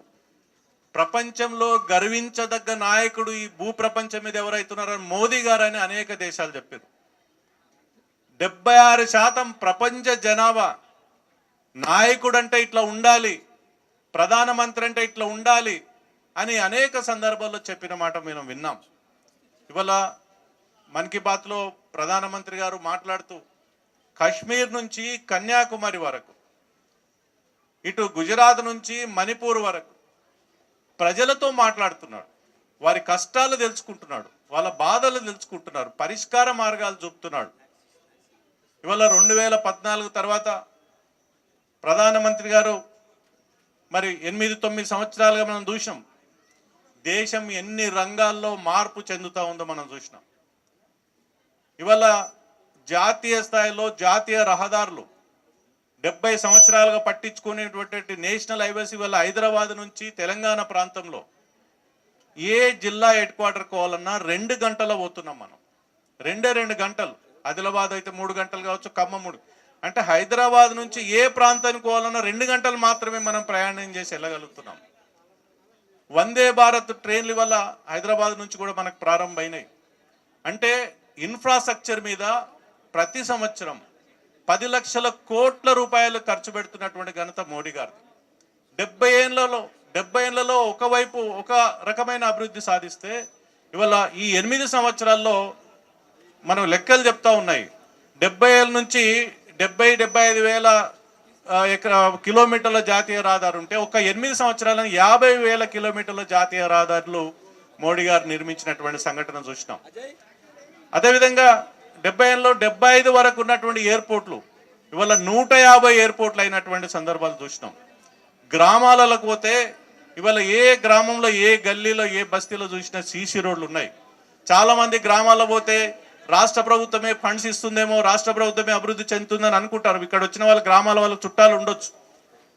ప్రపంచంలో గర్వించదగ్గ నాయకుడు ఈ భూప్రపంచం మీద ఎవరైతున్నారని మోదీ గారు అని అనేక దేశాలు చెప్పారు. 76% ప్రపంచ జనాభా నాయకుడు అంటే ఇట్లా ఉండాలి, ప్రధానమంత్రి అంటే ఇట్లా ఉండాలి అని అనేక సందర్భాల్లో చెప్పిన మాట మనం విన్నాం. ఇవాళ మన్ కీ బాత్లో ప్రధానమంత్రి గారు మాట్లాడుతూ కాశ్మీర్ నుంచి కన్యాకుమారి వరకు, ఇటు గుజరాత్ నుంచి మణిపూర్ వరకు ప్రజలతో మాట్లాడుతున్నాడు. వారి కష్టాలు తెలుసుకుంటున్నాడు, వాళ్ళ బాధలు తెలుసుకుంటున్నారు, పరిష్కార మార్గాలు చూపుతున్నాడు. ఇవాళ 2014 తర్వాత ప్రధానమంత్రి గారు మరి 8-9 సంవత్సరాలుగా మనం చూసినాం దేశం ఎన్ని రంగాల్లో మార్పు చెందుతా ఉందో మనం చూసినాం. ఇవాళ జాతీయ స్థాయిలో జాతీయ రహదారులు 70 సంవత్సరాలుగా పట్టించుకునేటువంటి నేషనల్ హైవేస్ ఇవాళ హైదరాబాద్ నుంచి తెలంగాణ ప్రాంతంలో ఏ జిల్లా హెడ్ క్వార్టర్ పోవాలన్నా 2 గంటల పోతున్నాం మనం. 2 గంటలు. ఆదిలాబాద్ అయితే 3 గంటలు కావచ్చు, ఖమ్మం 3. అంటే హైదరాబాద్ నుంచి ఏ ప్రాంతానికి పోవాలన్నా 2 గంటలు మాత్రమే మనం ప్రయాణం చేసి వెళ్ళగలుగుతున్నాం. వందే భారత్ ట్రైన్లు వల్ల హైదరాబాద్ నుంచి కూడా మనకు ప్రారంభమైనాయి. అంటే ఇన్ఫ్రాస్ట్రక్చర్ మీద ప్రతి సంవత్సరం 10 లక్షల కోట్ల రూపాయలు ఖర్చు పెడుతున్నటువంటి ఘనత మోడీ గారిది. 70 ఏళ్లలో ఒకవైపు ఒక రకమైన అభివృద్ధి సాధిస్తే ఇవాళ ఈ 8 సంవత్సరాల్లో మనం లెక్కలు చెప్తా ఉన్నాయి. 70 ఏళ్ళ నుంచి 75 వేల కిలోమీటర్ల జాతీయ రహదారు ఉంటే ఒక 8 సంవత్సరాలను 50,000 కిలోమీటర్ల జాతీయ రహదారులు మోడీ గారు నిర్మించినటువంటి సంఘటన చూసినాం. అదేవిధంగా 70 ఏళ్ళలో 75 వరకు ఉన్నటువంటి ఎయిర్పోర్ట్లు ఇవాళ 150 ఎయిర్పోర్ట్లు అయినటువంటి సందర్భాలు చూసినాం. గ్రామాలకు పోతే ఇవాళ ఏ గ్రామంలో ఏ గల్లీలో ఏ బస్తీలో చూసినా సీసీ రోడ్లు ఉన్నాయి. చాలామంది గ్రామాల్లో పోతే రాష్ట్ర ప్రభుత్వమే ఫండ్స్ ఇస్తుందేమో, రాష్ట్ర ప్రభుత్వమే అభివృద్ధి చెందుతుందని అనుకుంటారు. ఇక్కడ వచ్చిన వాళ్ళ గ్రామాల వాళ్ళ చుట్టాలు ఉండొచ్చు.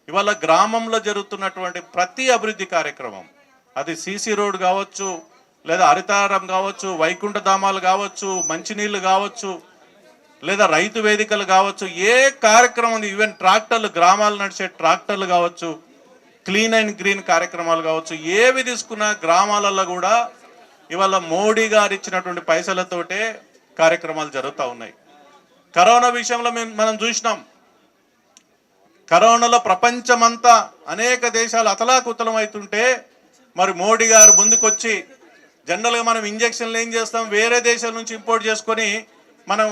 ఇవాళ గ్రామంలో జరుగుతున్నటువంటి ప్రతి అభివృద్ధి కార్యక్రమం, అది సీసీ రోడ్ కావచ్చు, లేదా హరితారం కావచ్చు, వైకుంఠ ధామాలు కావచ్చు, మంచినీళ్ళు కావచ్చు, లేదా రైతు వేదికలు కావచ్చు, ఏ కార్యక్రమం, ఈవెన్ ట్రాక్టర్లు, గ్రామాలు నడిచే ట్రాక్టర్లు కావచ్చు, క్లీన్ అండ్ గ్రీన్ కార్యక్రమాలు కావచ్చు, ఏవి తీసుకున్నా గ్రామాలలో కూడా ఇవాళ మోడీ గారు ఇచ్చినటువంటి పైసలతోటే కార్యక్రమాలు జరుగుతూ ఉన్నాయి. కరోనా విషయంలో మనం చూసినాం. కరోనాలో ప్రపంచమంతా అనేక దేశాలు అతలాకుతలం అవుతుంటే మరి మోడీ గారు ముందుకొచ్చి, జనరల్గా మనం ఇంజక్షన్లు ఏం చేస్తాం, వేరే దేశాల నుంచి ఇంపోర్ట్ చేసుకొని మనం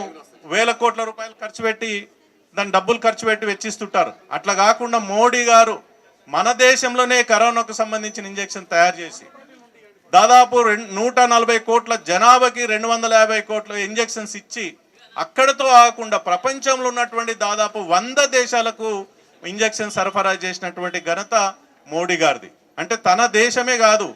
వేల కోట్ల రూపాయలు ఖర్చు పెట్టి దాని డబ్బులు ఖర్చు పెట్టి వెచ్చిస్తుంటారు. అట్లా కాకుండా మోడీ గారు మన దేశంలోనే కరోనాకు సంబంధించిన ఇంజక్షన్ తయారు చేసి దాదాపు 140 కోట్ల జనాభాకి 250 కోట్ల ఇంజక్షన్స్ ఇచ్చి అక్కడతో ఆగకుండా ప్రపంచంలో ఉన్నటువంటి దాదాపు 100 దేశాలకు ఇంజక్షన్ సరఫరా చేసినటువంటి ఘనత మోడీ గారిది. అంటే తన దేశమే కాదు,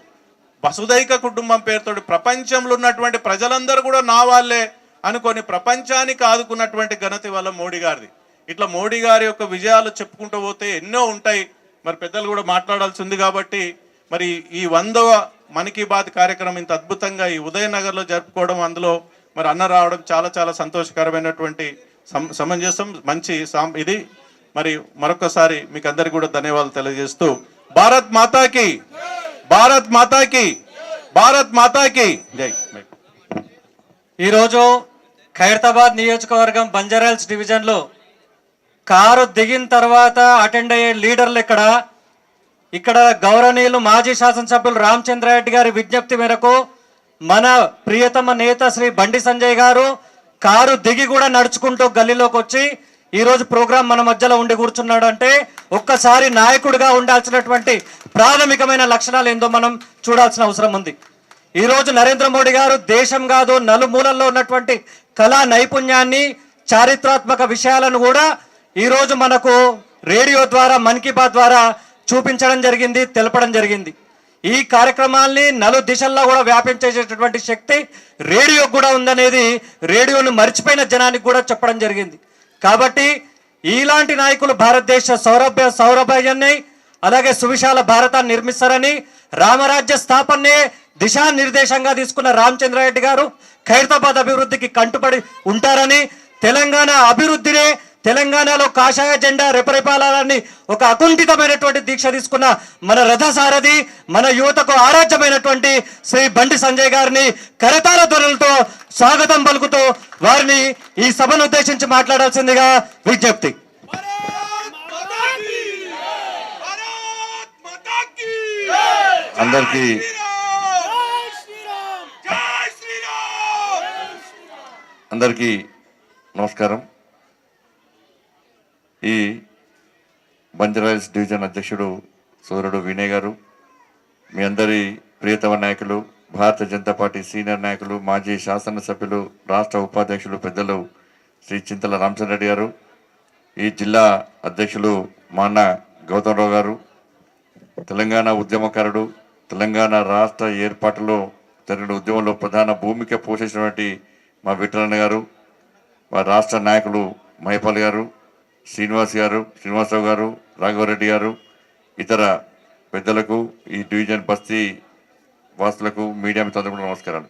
వసుదైక కుటుంబం పేరుతో ప్రపంచంలో ఉన్నటువంటి ప్రజలందరూ కూడా నా వాళ్ళే అనుకొని ప్రపంచానికి ఆదుకున్నటువంటి ఘనత వల్ల మోడీ గారిది. ఇట్లా మోడీ గారి యొక్క విజయాలు చెప్పుకుంటూ పోతే ఎన్నో ఉంటాయి. మరి పెద్దలు కూడా మాట్లాడాల్సి ఉంది కాబట్టి మరి ఈ 100వ మన్ కీ బాత్ కార్యక్రమం ఇంత అద్భుతంగా ఈ ఉదయనగర్లో జరుపుకోవడం, అందులో మరి అన్న రావడం చాలా చాలా సంతోషకరమైనటువంటి సమంజసం, మంచి ఇది. మరి మరొకసారి మీకు అందరికీ కూడా ధన్యవాదాలు తెలియజేస్తూ భారత్ మాతాకి, భారత్ మాతాకి, భారత్ మాతాకి జై. ఈరోజు ఖైరతాబాద్ నియోజకవర్గం బంజారాహిల్స్ డివిజన్లో కారు దిగిన తర్వాత అటెండ్ అయ్యే లీడర్లు ఇక్కడ గౌరవనీయులు మాజీ శాసనసభ్యులు రామచంద్రారెడ్డి గారి విజ్ఞప్తి మేరకు మన ప్రియతమ నేత శ్రీ బండి సంజయ్ గారు కారు దిగి కూడా నడుచుకుంటూ గల్లీలోకి వచ్చి ఈరోజు ప్రోగ్రాం మన మధ్యలో ఉండి కూర్చున్నాడు. అంటే ఒక్కసారి నాయకుడిగా ఉండాల్సినటువంటి ప్రాథమికమైన లక్షణాలు ఏందో మనం చూడాల్సిన అవసరం ఉంది. ఈరోజు నరేంద్ర మోడీ గారు దేశం కాదు నలుమూలల్లో ఉన్నటువంటి కళా నైపుణ్యాన్ని, చారిత్రాత్మక విషయాలను కూడా ఈరోజు మనకు రేడియో ద్వారా, మన్ కీ బాత్ ద్వారా చూపించడం జరిగింది, తెలపడం జరిగింది. ఈ కార్యక్రమాల్ని నలు దిశల్లో కూడా వ్యాపించేటటువంటి శక్తి రేడియోకి కూడా ఉందనేది రేడియోను మర్చిపోయిన జనానికి కూడా చెప్పడం జరిగింది. కాబట్టి ఇలాంటి నాయకులు భారతదేశ సౌరభ్యాన్ని అలాగే సువిశాల భారతాన్ని నిర్మిస్తారని, రామరాజ్య స్థాపనే దిశానిర్దేశంగా తీసుకున్న రామచంద్రారెడ్డి గారు ఖైరతాబాద్ అభివృద్ధికి కంటుపడి ఉంటారని, తెలంగాణ అభివృద్ధినే, తెలంగాణలో కాషాయ జెండా రెపరెపాలని ఒక అకుంఠితమైనటువంటి దీక్ష తీసుకున్న మన రథసారథి, మన యువతకు ఆరాధ్యమైనటువంటి శ్రీ బండి సంజయ్ గారిని కరతాళ ధ్వనులతో స్వాగతం పలుకుతూ వారిని ఈ సభను ఉద్దేశించి మాట్లాడాల్సిందిగా విజ్ఞప్తి. అందరికీ నమస్కారం. ఈ బంజారాహిల్స్ డివిజన్ అధ్యక్షుడు సోదరుడు వినయ్ గారు, మీ అందరి ప్రియతమ నాయకులు, భారతీయ జనతా పార్టీ సీనియర్ నాయకులు, మాజీ శాసనసభ్యులు, రాష్ట్ర ఉపాధ్యక్షులు పెద్దలు శ్రీ చింతల రామచంద్రరెడ్డి గారు, ఈ జిల్లా అధ్యక్షులు మా అన్న గౌతమ్రావు గారు, తెలంగాణ ఉద్యమకారుడు, తెలంగాణ రాష్ట్ర ఏర్పాటులో జరిగిన ఉద్యమంలో ప్రధాన భూమిక పోషించినటువంటి మా విఠలన్న గారు, మా రాష్ట్ర నాయకులు మహిపాల్ గారు, శ్రీనివాసరావు గారు, రాఘవరెడ్డి గారు, ఇతర పెద్దలకు, ఈ డివిజన్ బస్తీ వాసులకు, మీడియా మిత్రులకు నమస్కారాలు.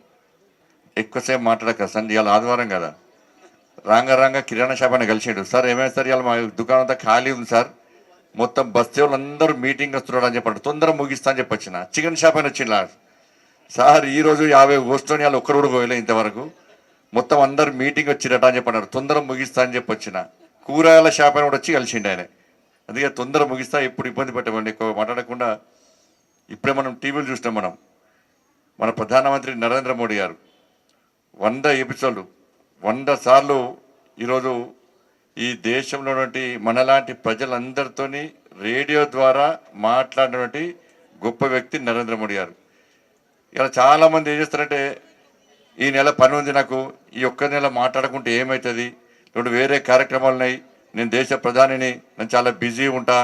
ఎక్కువసేపు మాట్లాడక సంజయ్, ఇవాళ ఆదివారం కదా, రాంగా కిరాణా షాప్ అని కలిసిండు. సార్ ఏమైనా సార్ ఇవాళ మా దుకాణం అంతా ఖాళీ ఉంది సార్, మొత్తం బస్తీ వాళ్ళందరూ మీటింగ్ వస్తున్నాడు అని చెప్పాడు, తొందరగా ముగిస్తా అని చెప్పొచ్చిన. చికెన్ షాప్ అని వచ్చింది సార్, ఈరోజు 50 వస్తువుని వాళ్ళు ఒక్కరు కూడా పోయలే ఇంతవరకు, మొత్తం అందరు మీటింగ్ వచ్చిరట అని చెప్పన్నారు, తొందరగా ముగిస్తా అని చెప్పొచ్చిన. కూరగాయల షాప్ అని కూడా వచ్చి కలిసిండు ఆయన. అందుకే తొందరగా ముగిస్తా, ఎప్పుడు ఇబ్బంది పెట్టమండి, ఎక్కువ మాట్లాడకుండా. ఇప్పుడే మనం టీవీలు చూసినాం, మన ప్రధానమంత్రి నరేంద్ర మోడీ గారు 100 ఎపిసోడ్లు 100 సార్లు ఈరోజు ఈ దేశంలో మనలాంటి ప్రజలందరితో రేడియో ద్వారా మాట్లాడినటువంటి గొప్ప వ్యక్తి నరేంద్ర మోడీ గారు. ఇలా చాలామంది ఏం చేస్తారంటే, ఈ నెల పని ఉంది నాకు, ఈ ఒక్క నెల మాట్లాడకుంటే ఏమవుతుంది, రెండు వేరే కార్యక్రమాలు ఉన్నాయి, నేను దేశ ప్రధానిని, నేను చాలా బిజీ ఉంటా,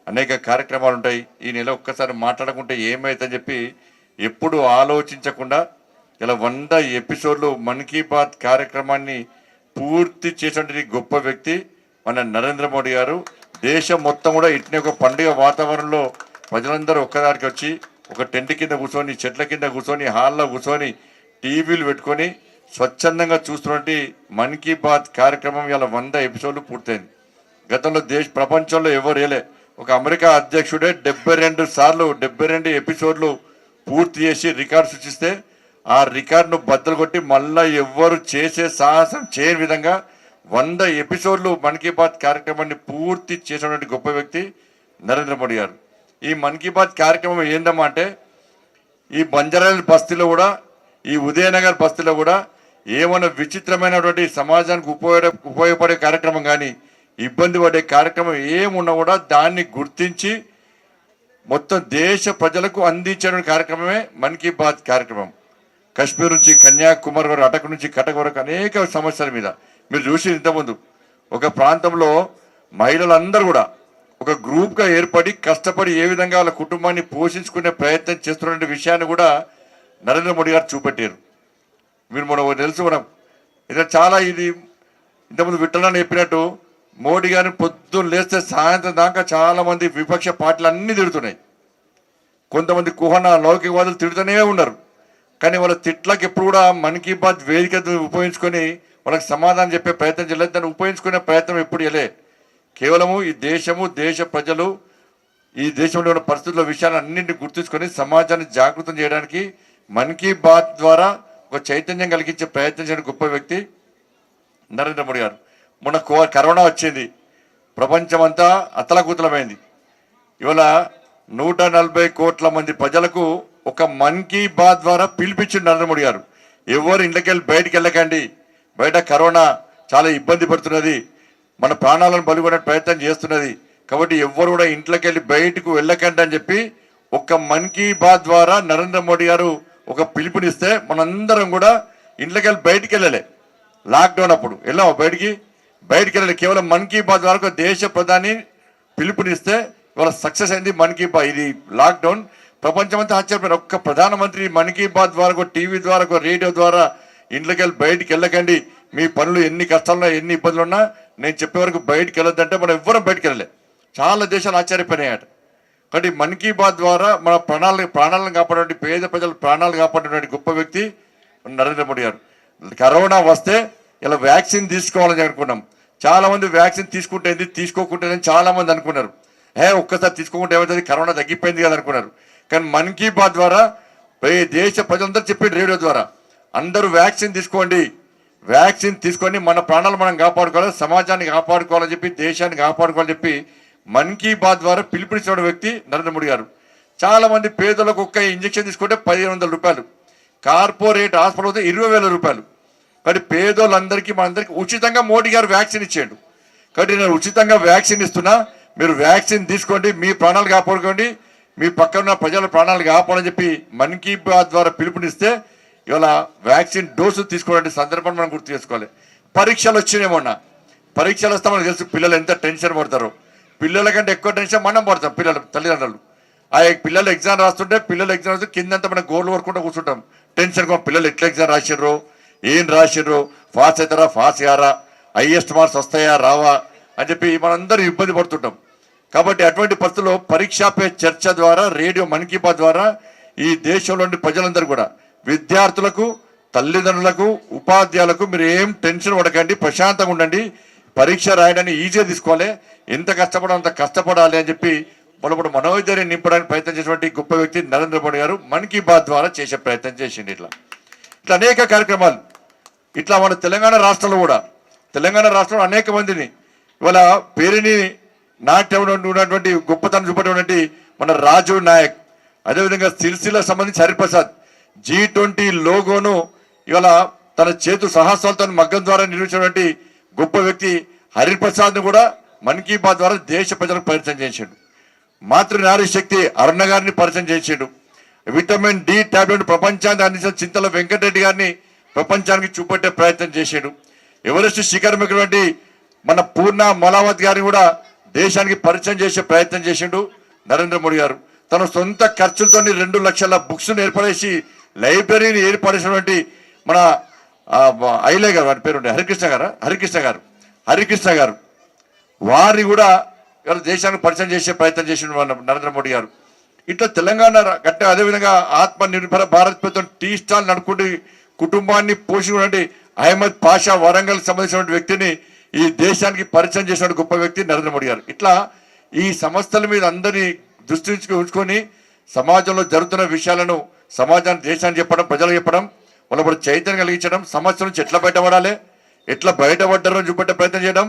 అనేక కార్యక్రమాలు ఉంటాయి, ఈ నెల ఒక్కసారి మాట్లాడకుంటే ఏమవుతుందని చెప్పి ఎప్పుడు ఆలోచించకుండా ఇలా 100 ఎపిసోడ్లు మన్ కీ బాత్ కార్యక్రమాన్ని పూర్తి చేసినటువంటి గొప్ప వ్యక్తి మన నరేంద్ర మోడీ గారు. దేశం మొత్తం కూడా ఇట్నే ఒక పండుగ వాతావరణంలో ప్రజలందరూ ఒక్కదానికి వచ్చి ఒక టెంట్ కింద కూర్చొని, చెట్ల కింద కూర్చొని, హాల్లో కూర్చొని, టీవీలు పెట్టుకొని స్వచ్ఛందంగా చూస్తున్నటువంటి మన్ కీ బాత్ కార్యక్రమం ఇలా 100 ఎపిసోడ్లు పూర్తయింది. గతంలో ప్రపంచంలో ఎవరు వేయలే. ఒక అమెరికా అధ్యక్షుడే 72 సార్లు 72 ఎపిసోడ్లు పూర్తి చేసి రికార్డు సృష్టిస్తే, ఆ రికార్డును బద్దలు కొట్టి మళ్ళా ఎవ్వరు చేసే సాహసం చేయని విధంగా 100 ఎపిసోడ్లు మన్ కీ బాత్ కార్యక్రమాన్ని పూర్తి చేసినటువంటి గొప్ప వ్యక్తి నరేంద్ర మోడీ గారు. ఈ మన్ కీ బాత్ కార్యక్రమం ఏందమ్మా అంటే, ఈ బంజారాహిల్స్ బస్తీలో కూడా, ఈ ఉదయనగర్ బస్తీలో కూడా ఏమైనా విచిత్రమైనటువంటి సమాజానికి ఉపయోగపడే కార్యక్రమం కానీ, ఇబ్బంది పడే కార్యక్రమం ఏమున్నా కూడా దాన్ని గుర్తించి మొత్తం దేశ ప్రజలకు అందించే కార్యక్రమమే మన్ కీ బాత్ కార్యక్రమం. కశ్మీర్ నుంచి కన్యాకుమారి వరకు, అటక్ నుంచి కటక్ వరకు అనేక సమస్యల మీద మీరు చూసి, ఇంతకుముందు ఒక ప్రాంతంలో మహిళలందరూ కూడా ఒక గ్రూప్గా ఏర్పడి కష్టపడి ఏ విధంగా వాళ్ళ కుటుంబాన్ని పోషించుకునే ప్రయత్నం చేస్తున్న విషయాన్ని కూడా నరేంద్ర మోడీ గారు చూపెట్టారు. మీరు తెలుసు ఇది చాలా, ఇది ఇంతకుముందు విఠలన్న చెప్పినట్టు మోడీ గారిని పొద్దున్న లేస్తే సాయంత్రం దాకా చాలామంది విపక్ష పార్టీలు అన్నీ తిడుతున్నాయి. కొంతమంది కుహన లౌకికవాదులు తిడుతూనే ఉన్నారు. కానీ వాళ్ళ తిట్లకి ఎప్పుడు కూడా మన్ కీ బాత్ వేదిక ఉపయోగించుకొని వాళ్ళకి సమాధానం చెప్పే ప్రయత్నం చేయలేదు, దాన్ని ఉపయోగించుకునే ప్రయత్నం ఎప్పుడు చేయలే. కేవలము ఈ దేశము, దేశ ప్రజలు, ఈ దేశంలో ఉన్న పరిస్థితుల విషయాన్ని అన్నింటినీ గుర్తుంచుకొని సమాజాన్ని జాగృతం చేయడానికి మన్ కీ బాత్ ద్వారా ఒక చైతన్యం కలిగించే ప్రయత్నం చేయడం గొప్ప వ్యక్తి నరేంద్ర మోడీ గారు. మొన్న కరోనా వచ్చింది, ప్రపంచమంతా అతలకుతలమైంది. ఇవాళ 140 కోట్ల మంది ప్రజలకు ఒక మన్ కీ బాత్ ద్వారా పిలిపించింది నరేంద్ర మోడీ గారు. ఎవరు ఇంట్లోకెళ్ళి బయటికి వెళ్ళకండి, బయట కరోనా చాలా ఇబ్బంది పడుతున్నది, మన ప్రాణాలను బలిగొనే ప్రయత్నం చేస్తున్నది, కాబట్టి ఎవరు కూడా ఇంట్లోకి వెళ్ళి బయటకు వెళ్ళకండి అని చెప్పి ఒక మన్ కీ బాత్ ద్వారా నరేంద్ర మోడీ గారు ఒక పిలుపునిస్తే మనందరం కూడా ఇంట్లోకి వెళ్ళి బయటికి వెళ్ళలే. లాక్డౌన్ అప్పుడు వెళ్ళాము, బయటికి వెళ్ళలే. కేవలం మన్ కీ బాత్ ద్వారా ఒక దేశ ప్రధాని పిలుపునిస్తే ఇవాళ సక్సెస్ అయింది మన్ కీ బాత్. ఇది లాక్డౌన్ ప్రపంచమంతా ఆశ్చర్యపోయారు. ఒక్క ప్రధానమంత్రి మన్ కీ బాత్ ద్వారా, టీవీ ద్వారా, రేడియో ద్వారా ఇంట్లోకి వెళ్ళి బయటికి వెళ్ళకండి, మీ పనులు ఎన్ని కష్టాలున్నా, ఎన్ని ఇబ్బందులు ఉన్నా నేను చెప్పే వరకు బయటికి వెళ్ళొద్దంటే మనం ఎవ్వరం బయటికి వెళ్ళలే. చాలా దేశాలు ఆశ్చర్యపోయినాయట. కాబట్టి మన్ కీ బాత్ ద్వారా మన ప్రాణాలను కాపాడే, పేద ప్రజల ప్రాణాలు కాపాడేటువంటి గొప్ప వ్యక్తి నరేంద్ర మోడీ గారు. కరోనా వస్తే ఇలా వ్యాక్సిన్ తీసుకోవాలని అనుకున్నాం. చాలా మంది వ్యాక్సిన్ తీసుకుంటేంది, తీసుకోకుంటేనే చాలా మంది అనుకున్నారు. ఒక్కసారి తీసుకోకుంటే ఏమవుతుంది, కరోనా తగ్గిపోయింది కదా అనుకున్నారు. కానీ మన్ కీ బాత్ ద్వారా దేశ ప్రజలందరూ చెప్పారు, రేడియో ద్వారా అందరూ వ్యాక్సిన్ తీసుకోండి, వ్యాక్సిన్ తీసుకొని మన ప్రాణాలు మనం కాపాడుకోవాలి, సమాజాన్ని కాపాడుకోవాలని చెప్పి, దేశాన్ని కాపాడుకోవాలని చెప్పి మన్ కీ బాత్ ద్వారా పిలుపునిచ్చిన వ్యక్తి నరేంద్ర మోడీ గారు. చాలా మంది పేదలకు ఒక్క ఇంజక్షన్ తీసుకుంటే 1500 రూపాయలు, కార్పొరేట్ హాస్పిటల్ అయితే 20,000 రూపాయలు. కాబట్టి పేదోళ్ళందరికీ మనందరికీ ఉచితంగా మోడీ గారు వ్యాక్సిన్ ఇచ్చాడు. కాబట్టి నేను ఉచితంగా వ్యాక్సిన్ ఇస్తున్నా, మీరు వ్యాక్సిన్ తీసుకోండి, మీ ప్రాణాలు కాపాడుకోండి, మీ పక్కన ఉన్న ప్రజల ప్రాణాలు కాపాడని చెప్పి మన్ కీ బాత్ ద్వారా పిలుపునిస్తే ఇవాళ వ్యాక్సిన్ డోసు తీసుకోవాలంటే సందర్భాన్ని మనం గుర్తు చేసుకోవాలి. పరీక్షలు వచ్చినాయేమన్నా, పరీక్షలు వస్తే మనకు తెలుసు పిల్లలు ఎంత టెన్షన్ పడతారో. పిల్లల కంటే ఎక్కువ టెన్షన్ మనం పడతాం, పిల్లలు తల్లిదండ్రులు. ఆ పిల్లలు ఎగ్జామ్ రాస్తుంటే, పిల్లలు ఎగ్జామ్ రాస్తే కిందంతా మనం గోర్లు వరకుంటూ కూర్చుంటాం టెన్షన్. పిల్లలు ఎట్లా ఎగ్జామ్ రాసిర్రో, ఏం రాసిర్రు, పాస్ అవుతారా, పాస్ కారా, హైయెస్ట్ మార్క్స్ వస్తాయా రావా అని చెప్పి మనందరూ ఇబ్బంది పడుతుంటాం. కాబట్టి అటువంటి పరిస్థితుల్లో పరీక్షా పే చర్చ ద్వారా, రేడియో మన్ కీ బాత్ ద్వారా ఈ దేశంలోని ప్రజలందరూ కూడా, విద్యార్థులకు, తల్లిదండ్రులకు, ఉపాధ్యాయులకు మీరు ఏం టెన్షన్ పడకండి, ప్రశాంతంగా ఉండండి, పరీక్ష రాయడాన్ని ఈజీగా తీసుకోవాలి, ఎంత కష్టపడాలో అంత కష్టపడాలి అని చెప్పి మనప్పుడు మనోధైర్యం నింపడానికి ప్రయత్నం చేసినటువంటి గొప్ప వ్యక్తి నరేంద్ర మోడీ గారు మన్ కీ బాత్ ద్వారా చేసే ప్రయత్నం చేసింది. ఇట్లా అనేక కార్యక్రమాలు ఇట్లా మన తెలంగాణ రాష్ట్రంలో కూడా, తెలంగాణ రాష్ట్రంలో అనేక మందిని ఇవాళ పేరుని నాట్యం ఉన్నటువంటి గొప్పతనం చూపేటువంటి మన రాజు నాయక్, అదేవిధంగా సిరిసిల్లకు సంబంధించి హరిప్రసాద్ G20 లోగోను ఇవాళ తన చేతు సాహసాలతో మగ్గం ద్వారా నిర్మించినటువంటి గొప్ప వ్యక్తి హరిప్రసాద్ ను కూడా మన్ కీ బాత్ ద్వారా దేశ ప్రజలకు పరిచయం చేసిండు. మాతృ నారీ శక్తి అరుణ గారిని పరిచయం చేసిండు. విటమిన్ డి టాబ్లెట్ ప్రపంచానికి అందించిన చింతల వెంకటరెడ్డి గారిని ప్రపంచానికి చూపెట్టే ప్రయత్నం చేశాడు. ఎవరెస్ట్ శిఖరం ఎక్కినటువంటి మన పూర్ణ మలావత్ గారిని కూడా దేశానికి పరిచయం చేసే ప్రయత్నం చేసిండు నరేంద్ర మోడీ గారు. తన సొంత ఖర్చులతో 2 లక్షల బుక్స్ ఏర్పడేసి లైబ్రరీని ఏర్పడేసినటువంటి మన ఐలే గారు, వారి పేరు హరికృష్ణ గారు వారిని కూడా దేశానికి పరిచయం చేసే ప్రయత్నం చేసిండు మన నరేంద్ర మోడీ గారు. ఇట్లా తెలంగాణ గట్ట, అదేవిధంగా ఆత్మ నిర్భర భారత్ ప్రభుత్వం టీ స్టాల్ నడుపుకుంటూ కుటుంబాన్ని పోషించినటువంటి అహ్మద్ పాషా వరంగల్ సంబంధించిన వ్యక్తిని ఈ దేశానికి పరిచయం చేసిన గొప్ప వ్యక్తి నరేంద్ర మోడీ గారు. ఇట్లా ఈ సంస్థల మీద అందరినీ దృష్టి ఉంచుకొని సమాజంలో జరుగుతున్న విషయాలను సమాజానికి, దేశానికి చెప్పడం, ప్రజలకు చెప్పడం, వాళ్ళ చైతన్యం కలిగించడం, సమస్య నుంచి ఎట్లా బయటపడాలి, ఎట్లా బయటపడ్డారో చూపెట్టే ప్రయత్నం చేయడం,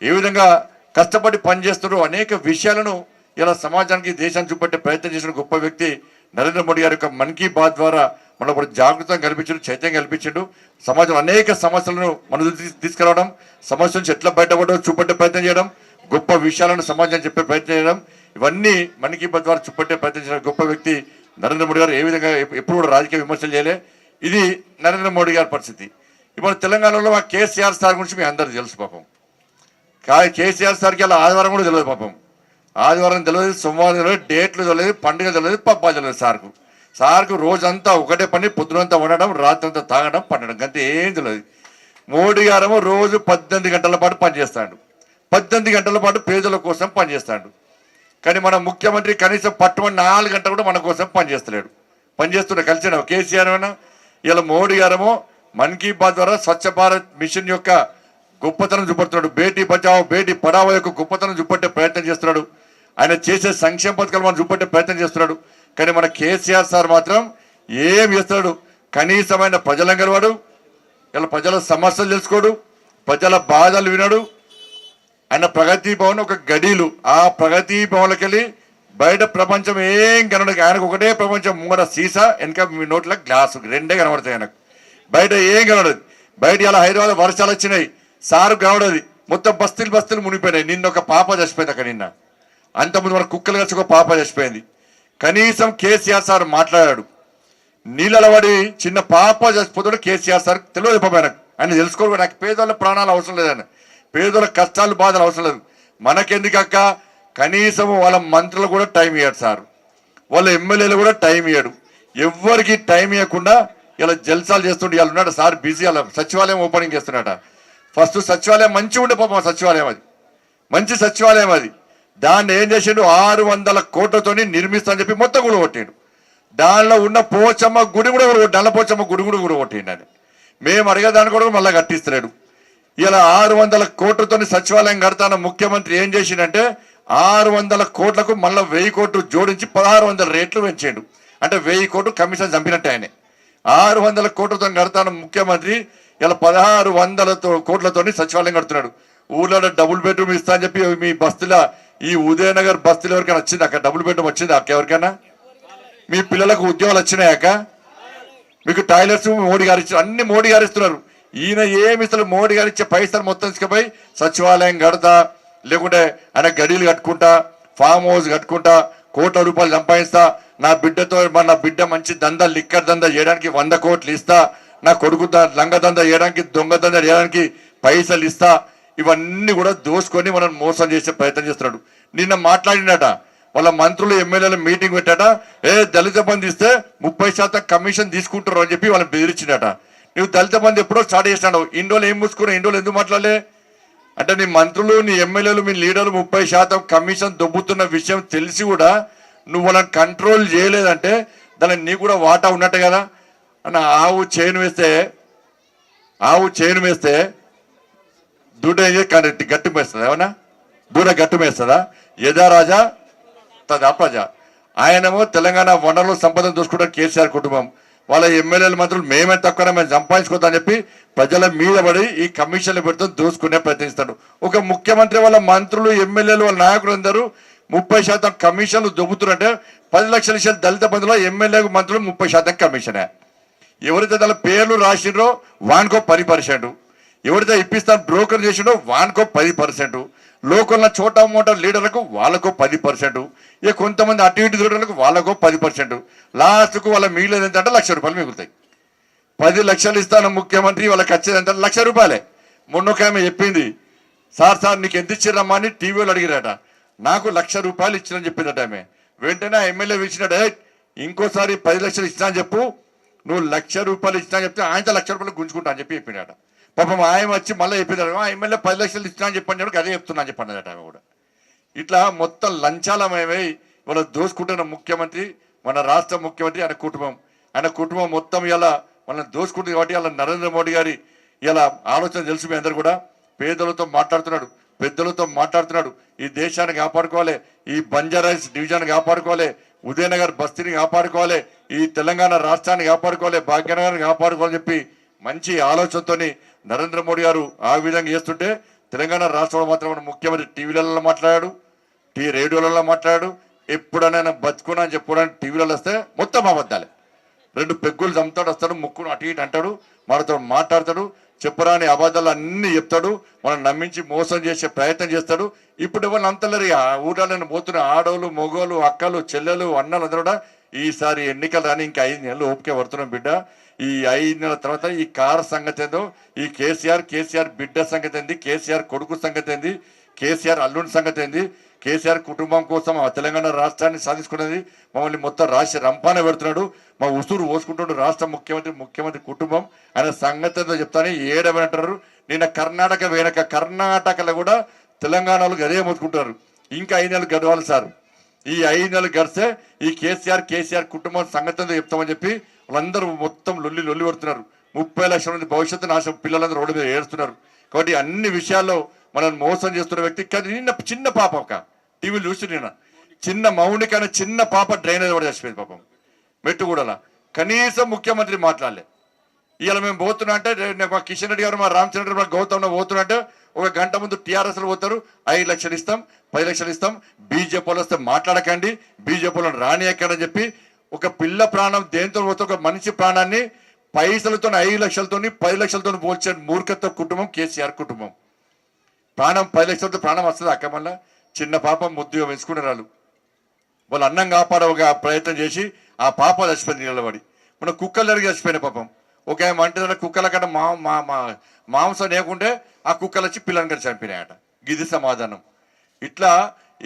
ఏ విధంగా కష్టపడి పనిచేస్తారో అనేక విషయాలను ఇలా సమాజానికి, దేశానికి చూపెట్టే ప్రయత్నం చేసిన గొప్ప వ్యక్తి నరేంద్ర మోడీ గారి యొక్క మన్ కీ బాత్ ద్వారా మనం ఇప్పుడు జాగృతం కల్పించడు, చైతన్యం కల్పించడు. సమాజం అనేక సమస్యలను మన తీసుకురావడం, సమస్య నుంచి ఎట్లా బయటపడో చూపెట్టే ప్రయత్నం చేయడం, గొప్ప విషయాలను సమాజానికి చెప్పే ప్రయత్నం చేయడం, ఇవన్నీ మన్ కీ బాత్ ద్వారా చూపెట్టే ప్రయత్నం చేసిన గొప్ప వ్యక్తి నరేంద్ర మోడీ గారు. ఏ విధంగా ఎప్పుడు కూడా రాజకీయ విమర్శలు చేయలే. ఇది నరేంద్ర మోడీ గారి పరిస్థితి. ఇప్పుడు తెలంగాణలో మా కేసీఆర్ సార్ గురించి మీ అందరూ తెలుసు పాపం. కేసీఆర్ సార్కి అలా ఆదివారం కూడా తెలియదు పాపం. ఆదివారం తెలియదు, సోమవారం తెలియదు, డేట్లు తెలియదు, పండుగ తెలియదు, పబ్బాలు తెలియదు. సార్కు రోజంతా ఒకటే పని, పొద్దునంతా ఉండడం, రాత్రంతా తాగడం, పండడం, అంతే, ఏం తెలియదు. మోడీ గారేమో రోజు 18 గంటల పాటు పనిచేస్తాడు, 18 గంటల పాటు పేదల కోసం పనిచేస్తాడు. కానీ మన ముఖ్యమంత్రి కనీసం పట్టుమని 4 గంటలు కూడా మన కోసం పనిచేస్తలేడు. పనిచేస్తున్నా కలిసిన కేసీఆర్ అయినా ఇలా మోడీ గారేమో మన్ కీ బాత్ ద్వారా స్వచ్ఛ భారత్ మిషన్ యొక్క గొప్పతనం చూపడుతున్నాడు, బేటీ బచావో బేటీ పడావో యొక్క గొప్పతనం చూపెట్టే ప్రయత్నం చేస్తున్నాడు. ఆయన చేసే సంక్షేమ పథకాలు మనం చూపెట్టే ప్రయత్నం చేస్తున్నాడు. కానీ మన కేసీఆర్ సార్ మాత్రం ఏం చేస్తున్నాడు, కనీసమైన ప్రజలంగర వాడు, ఇలా ప్రజల సమస్యలు తెలుసుకోడు, ప్రజల బాధలు వినడు. ఆయన ప్రగతి భవన్ ఒక గడీలు, ఆ ప్రగతి భవన్కి వెళ్ళి బయట ప్రపంచం ఏం కనబడదు. ఆయనకు ఒకటే ప్రపంచం, ముంగర సీసా, వెనక మీ నోట్ల గ్లాసు, 2 కనబడతాయి ఆయనకు. బయట ఏం కనబడదు. బయట ఇలా హైదరాబాద్ వర్షాలు వచ్చినాయి, సారు కనబడదు, మొత్తం బస్తీలు మునిగిపోయినాయి. నిన్న ఒక పాప చచ్చిపోయింది అక్కడ. నిన్న అంతకుముందు మన కుక్కలు కలిసి ఒక పాప చచ్చిపోయింది. కనీసం కేసీఆర్ సార్ మాట్లాడాడు. నీళ్ళలో పడి చిన్న పాప చచ్చిపోతాడు కేసీఆర్ సార్ తెలియదు పాప. ఆయన తెలుసుకోవాలి, నాకు పేదోళ్ళ ప్రాణాలు అవసరం లేదన్న, పేదోళ్ళ కష్టాలు బాధలు అవసరం లేదు. మనకెందుకక్క, కనీసం వాళ్ళ మంత్రులు కూడా టైం ఇయ్యాడు సార్, వాళ్ళ ఎమ్మెల్యేలు కూడా టైం ఇయ్యాడు. ఎవ్వరికి టైం ఇవ్వకుండా ఇలా జల్సాలు చేస్తుంటే ఇలా ఉన్నాడు సార్ బిజీ. అలా సచివాలయం ఓపెనింగ్ చేస్తున్నాడ. ఫస్ట్ సచివాలయం మంచిగా ఉండే పాపం, సచివాలయం అది మంచి సచివాలయం అది. దాన్ని ఏం చేసిండు, 600 కోట్లతో నిర్మిస్తా చెప్పి మొత్తం కూడా కొట్టిండు. దానిలో ఉన్న పోచమ్మ గుడి కూడా నల్ల పోచమ్మ గుడి కూడా కొట్టిండు. అని మేము అడిగేదాన్ని కూడా మళ్ళీ కట్టిస్తున్నాడు. ఇలా 600 కోట్లతో సచివాలయం కడతాన ముఖ్యమంత్రి ఏం చేసిండంటే 600 కోట్లకు మళ్ళీ 1000 కోట్లు జోడించి 1600 రేట్లు పెంచాడు. అంటే 1000 కోట్లు కమిషన్ చంపినట్టు ఆయన. 600 కోట్లతో కడతాన ముఖ్యమంత్రి ఇలా 1600 కోట్లతో సచివాలయం కడుతున్నాడు. ఊళ్ళో డబుల్ బెడ్రూమ్ ఇస్తా అని చెప్పి మీ బస్తీలో, ఈ ఉదయనగర్ బస్తీలో ఎవరికైనా వచ్చింది అక్కడ డబుల్ బెడ్రూమ్ వచ్చింది అక్క? ఎవరికైనా మీ పిల్లలకు ఉద్యోగాలు వచ్చినాయాక? మీకు టాయిలెట్స్ మోడీ గారు ఇచ్చారు, అన్ని మోడీ గారు ఇస్తున్నారు. ఈయన ఏమి ఇస్తారు, మోడీ గారు ఇచ్చే పైసలు మొత్తం తీసుకుపోయి సచివాలయం కడతా, లేకుంటే ఆయన గడీలు కట్టుకుంటా, ఫామ్ హౌస్ కట్టుకుంటా, కోట్ల రూపాయలు సంపాదిస్తా, నా బిడ్డతో నా బిడ్డ మంచి దందా లిక్కర్ దందా చేయడానికి 100 కోట్లు ఇస్తా, నా కొడుకు లంగ దందా చేయడానికి, దొంగ దందా చేయడానికి పైసలు ఇస్తా, ఇవన్నీ కూడా దోసుకొని మనం మోసం చేసే ప్రయత్నం చేస్తున్నాడు. నిన్న మాట్లాడినట వాళ్ళ మంత్రులు ఎమ్మెల్యేలు మీటింగ్ పెట్టాట, దళిత బంధు ఇస్తే 30% కమిషన్ తీసుకుంటారు అని చెప్పి వాళ్ళని బెదిరించినట. నువ్వు దళిత బంధు ఎప్పుడో స్టార్ట్ చేసినావు, ఇన్ని రోజులు ఏం మూసుకున్నావు, ఇన్ని రోజులు ఎందుకు మాట్లాడలే అంటే నీ మంత్రులు నీ ఎమ్మెల్యేలు మీ లీడర్లు 30% కమిషన్ దొబ్బుతున్న విషయం తెలిసి కూడా నువ్వు వాళ్ళని కంట్రోల్ చేయలేదంటే దానికి నీ కూడా వాటా ఉన్నట్టు కదా అన్న. ఆవు చేను వేస్తే దూడ గట్టు మేస్తుంది, ఏమన్నా దూడ గట్టు మేస్తుందా? యథా రాజా తదా ప్రజ. ఆయనేమో తెలంగాణ వనరుల సంపదను చూసుకుంటారు కేసీఆర్ కుటుంబం, వాళ్ళ ఎమ్మెల్యేల మంత్రులు మేమే తక్కువ మేము సంపాదించుకుంటాం అని చెప్పి ప్రజల మీద పడి ఈ కమిషన్లు పెడుతూ దోసుకునే ప్రయత్నిస్తాడు. ఒక ముఖ్యమంత్రి వాళ్ళ మంత్రులు ఎమ్మెల్యేలు వాళ్ళ నాయకులు అందరూ 30% కమిషన్లు దొబ్బుతున్నట్టే 10 లక్షల ఇచ్చిన దళిత బంధులో ఎమ్మెల్యే మంత్రులు 30% కమిషనే. ఎవరైతే దాని పేర్లు రాసిండ్రో వానికో 10%, ఎవరైతే ఇప్పిస్తాను బ్రోకర్ చేసిండో వానికో 10%, లోకల్న చోటా మోటా లీడర్లకు వాళ్ళకో 10%, ఇక కొంతమంది అటు ఇటు లీడర్లకు వాళ్ళకో 10%. లాస్ట్కు వాళ్ళ మిగిలేదు ఎంత అంటే ₹1,00,000 మిగులుతాయి. 10 లక్షలు ఇస్తాను ముఖ్యమంత్రి, వాళ్ళకి వచ్చేది ఎంత ₹1,00,000. మొన్న ఒక ఆమె చెప్పింది, సార్ నీకు ఎంత ఇచ్చిరమ్మా అని టీవీలో అడిగిరట, నాకు ₹1,00,000 ఇచ్చిరని చెప్పిందట ఆమె. వెంటనే ఆ ఎమ్మెల్యే ఇచ్చినట్టే ఇంకోసారి 10 లక్షలు ఇచ్చినా అని చెప్పు, నువ్వు ₹1,00,000 ఇచ్చినా చెప్తే ఆయనతో ₹1,00,000 గుంజుకుంటా అని చెప్పినాట. పాపం ఆయన వచ్చి మళ్ళీ చెప్పినాడు, ఆ ఎమ్మెల్యే 10 లక్షలు ఇచ్చినా అని చెప్పాను, అదే చెప్తున్నా అని చెప్పన్నదట ఆమె కూడా. ఇట్లా మొత్తం లంచాలమేమై వాళ్ళ దోసుకుంటున్న ముఖ్యమంత్రి మన రాష్ట్ర ముఖ్యమంత్రి, ఆయన కుటుంబం మొత్తం ఇలా మనల్ని దోసుకుంటుంది. కాబట్టి ఇలా నరేంద్ర మోడీ గారి ఇలా ఆలోచన తెలుసు. మీ అందరు కూడా పేదలతో మాట్లాడుతున్నాడు, పెద్దలతో మాట్లాడుతున్నాడు. ఈ దేశాన్ని కాపాడుకోవాలి, ఈ బంజారాహిల్స్ డివిజన్ కాపాడుకోవాలి, ఉదయనగర్ బస్తీని కాపాడుకోవాలి, ఈ తెలంగాణ రాష్ట్రాన్ని కాపాడుకోవాలి, భాగ్యనగర్ని కాపాడుకోవాలని చెప్పి మంచి ఆలోచనతోని నరేంద్ర మోడీ గారు ఆ విధంగా చేస్తుంటే తెలంగాణ రాష్ట్రంలో మాత్రం మన ముఖ్యమంత్రి టీవీలలో మాట్లాడాడు, రేడియోలలో మాట్లాడాడు. ఎప్పుడైనా బతుకున్నా అని చెప్పుకోవడానికి టీవీలలో వస్తే మొత్తం అబద్ధాలే. 2 పెగ్గులు చంపుతాడు, వస్తాడు, ముక్కును అటు ఇటు అంటాడు, మనతో మాట్లాడతాడు, చెప్పరాని అబద్ధాలు అన్ని చెప్తాడు, మనం నమ్మించి మోసం చేసే ప్రయత్నం చేస్తాడు. ఇప్పుడు ఎవరిని అంతలేరు, ఊళ్ళని పోతున్న ఆడోళ్ళు మొగోళ్ళు అక్కలు చెల్లెలు అన్నలు అందరూ కూడా ఈసారి ఎన్నికలు రాని ఇంకా 5 నెలలు ఓపిక పడుతున్నాం బిడ్డ. ఈ 5 నెలల తర్వాత ఈ కారు సంగతి ఏందో, ఈ కేసీఆర్ బిడ్డ సంగతి ఏంది, కేసీఆర్ కొడుకు సంగతి ఏంది, కేసీఆర్ అల్లుడి సంగతి ఏంది, కేసీఆర్ కుటుంబం కోసం ఆ తెలంగాణ రాష్ట్రాన్ని సాధించుకున్నది మమ్మల్ని మొత్తం రాష్ట్ర రంపాన పెడుతున్నాడు, మా ఉసురు పోసుకుంటున్నాడు రాష్ట్ర ముఖ్యమంత్రి కుటుంబం. ఆయన సంగతి ఏందో చెప్తానే ఏడమంటారు. నిన్న కర్ణాటకలో కూడా తెలంగాణలో అదే మొత్తుకుంటారు. ఇంకా 5 నెలలు గడవాలి సార్, ఈ 5 నెలలు గడిస్తే ఈ కేసీఆర్ కుటుంబం సంగతి ఏందో చెప్తామని చెప్పి వాళ్ళందరూ మొత్తం లొల్లి పడుతున్నారు. 30 లక్షల మంది భవిష్యత్తు నాశనం, పిల్లలందరూ రోడ్డు మీద ఏడుస్తున్నారు. కాబట్టి అన్ని విషయాల్లో మనల్ని మోసం చేస్తున్న వ్యక్తి. కానీ నిన్న చిన్న పాప ఒక టీవీలు చూసి నిన్న చిన్న మౌనిక అనే చిన్న పాప డ్రైనేజ్ కూడా చచ్చిపోయింది పాపం మెట్టుగూడలా. కనీసం ముఖ్యమంత్రి మాట్లాడలే. ఇవాళ మేము పోతున్నా అంటే మా కిషన్ రెడ్డి గారు, మా రామచంద్ర గారు, గౌతమ్ పోతున్నా అంటే 1 గంట ముందు టీఆర్ఎస్లు పోతారు, 5 లక్షలు ఇస్తాం, 10 లక్షలు ఇస్తాం, బీజేపీలో వస్తే మాట్లాడకండి, బీజేపీలో రానియకండి చెప్పి ఒక పిల్ల ప్రాణం దేంతో పోతే ఒక మనిషి ప్రాణాన్ని పైసలతో 5 లక్షలతో 10 లక్షలతో పోల్చే మూర్ఖత్వ కుటుంబం కేసీఆర్ కుటుంబం. ప్రాణం 10 లక్షలతో ప్రాణం వస్తుంది అక్క. మళ్ళా చిన్న పాప ముద్దుగా పెంచుకునే వాళ్ళు అన్నం కాపాడవ ప్రయత్నం చేసి ఆ పాప చచ్చిపోయింది నిలబడి. మన కుక్కలు జరిగి చచ్చిపోయిన పాపం. ఒక అంటే కుక్కల కంటే మాంసం లేకుంటే ఆ కుక్కలు వచ్చి పిల్లలు కలిసి చంపినాయట. ఇది సమాధానం. ఇట్లా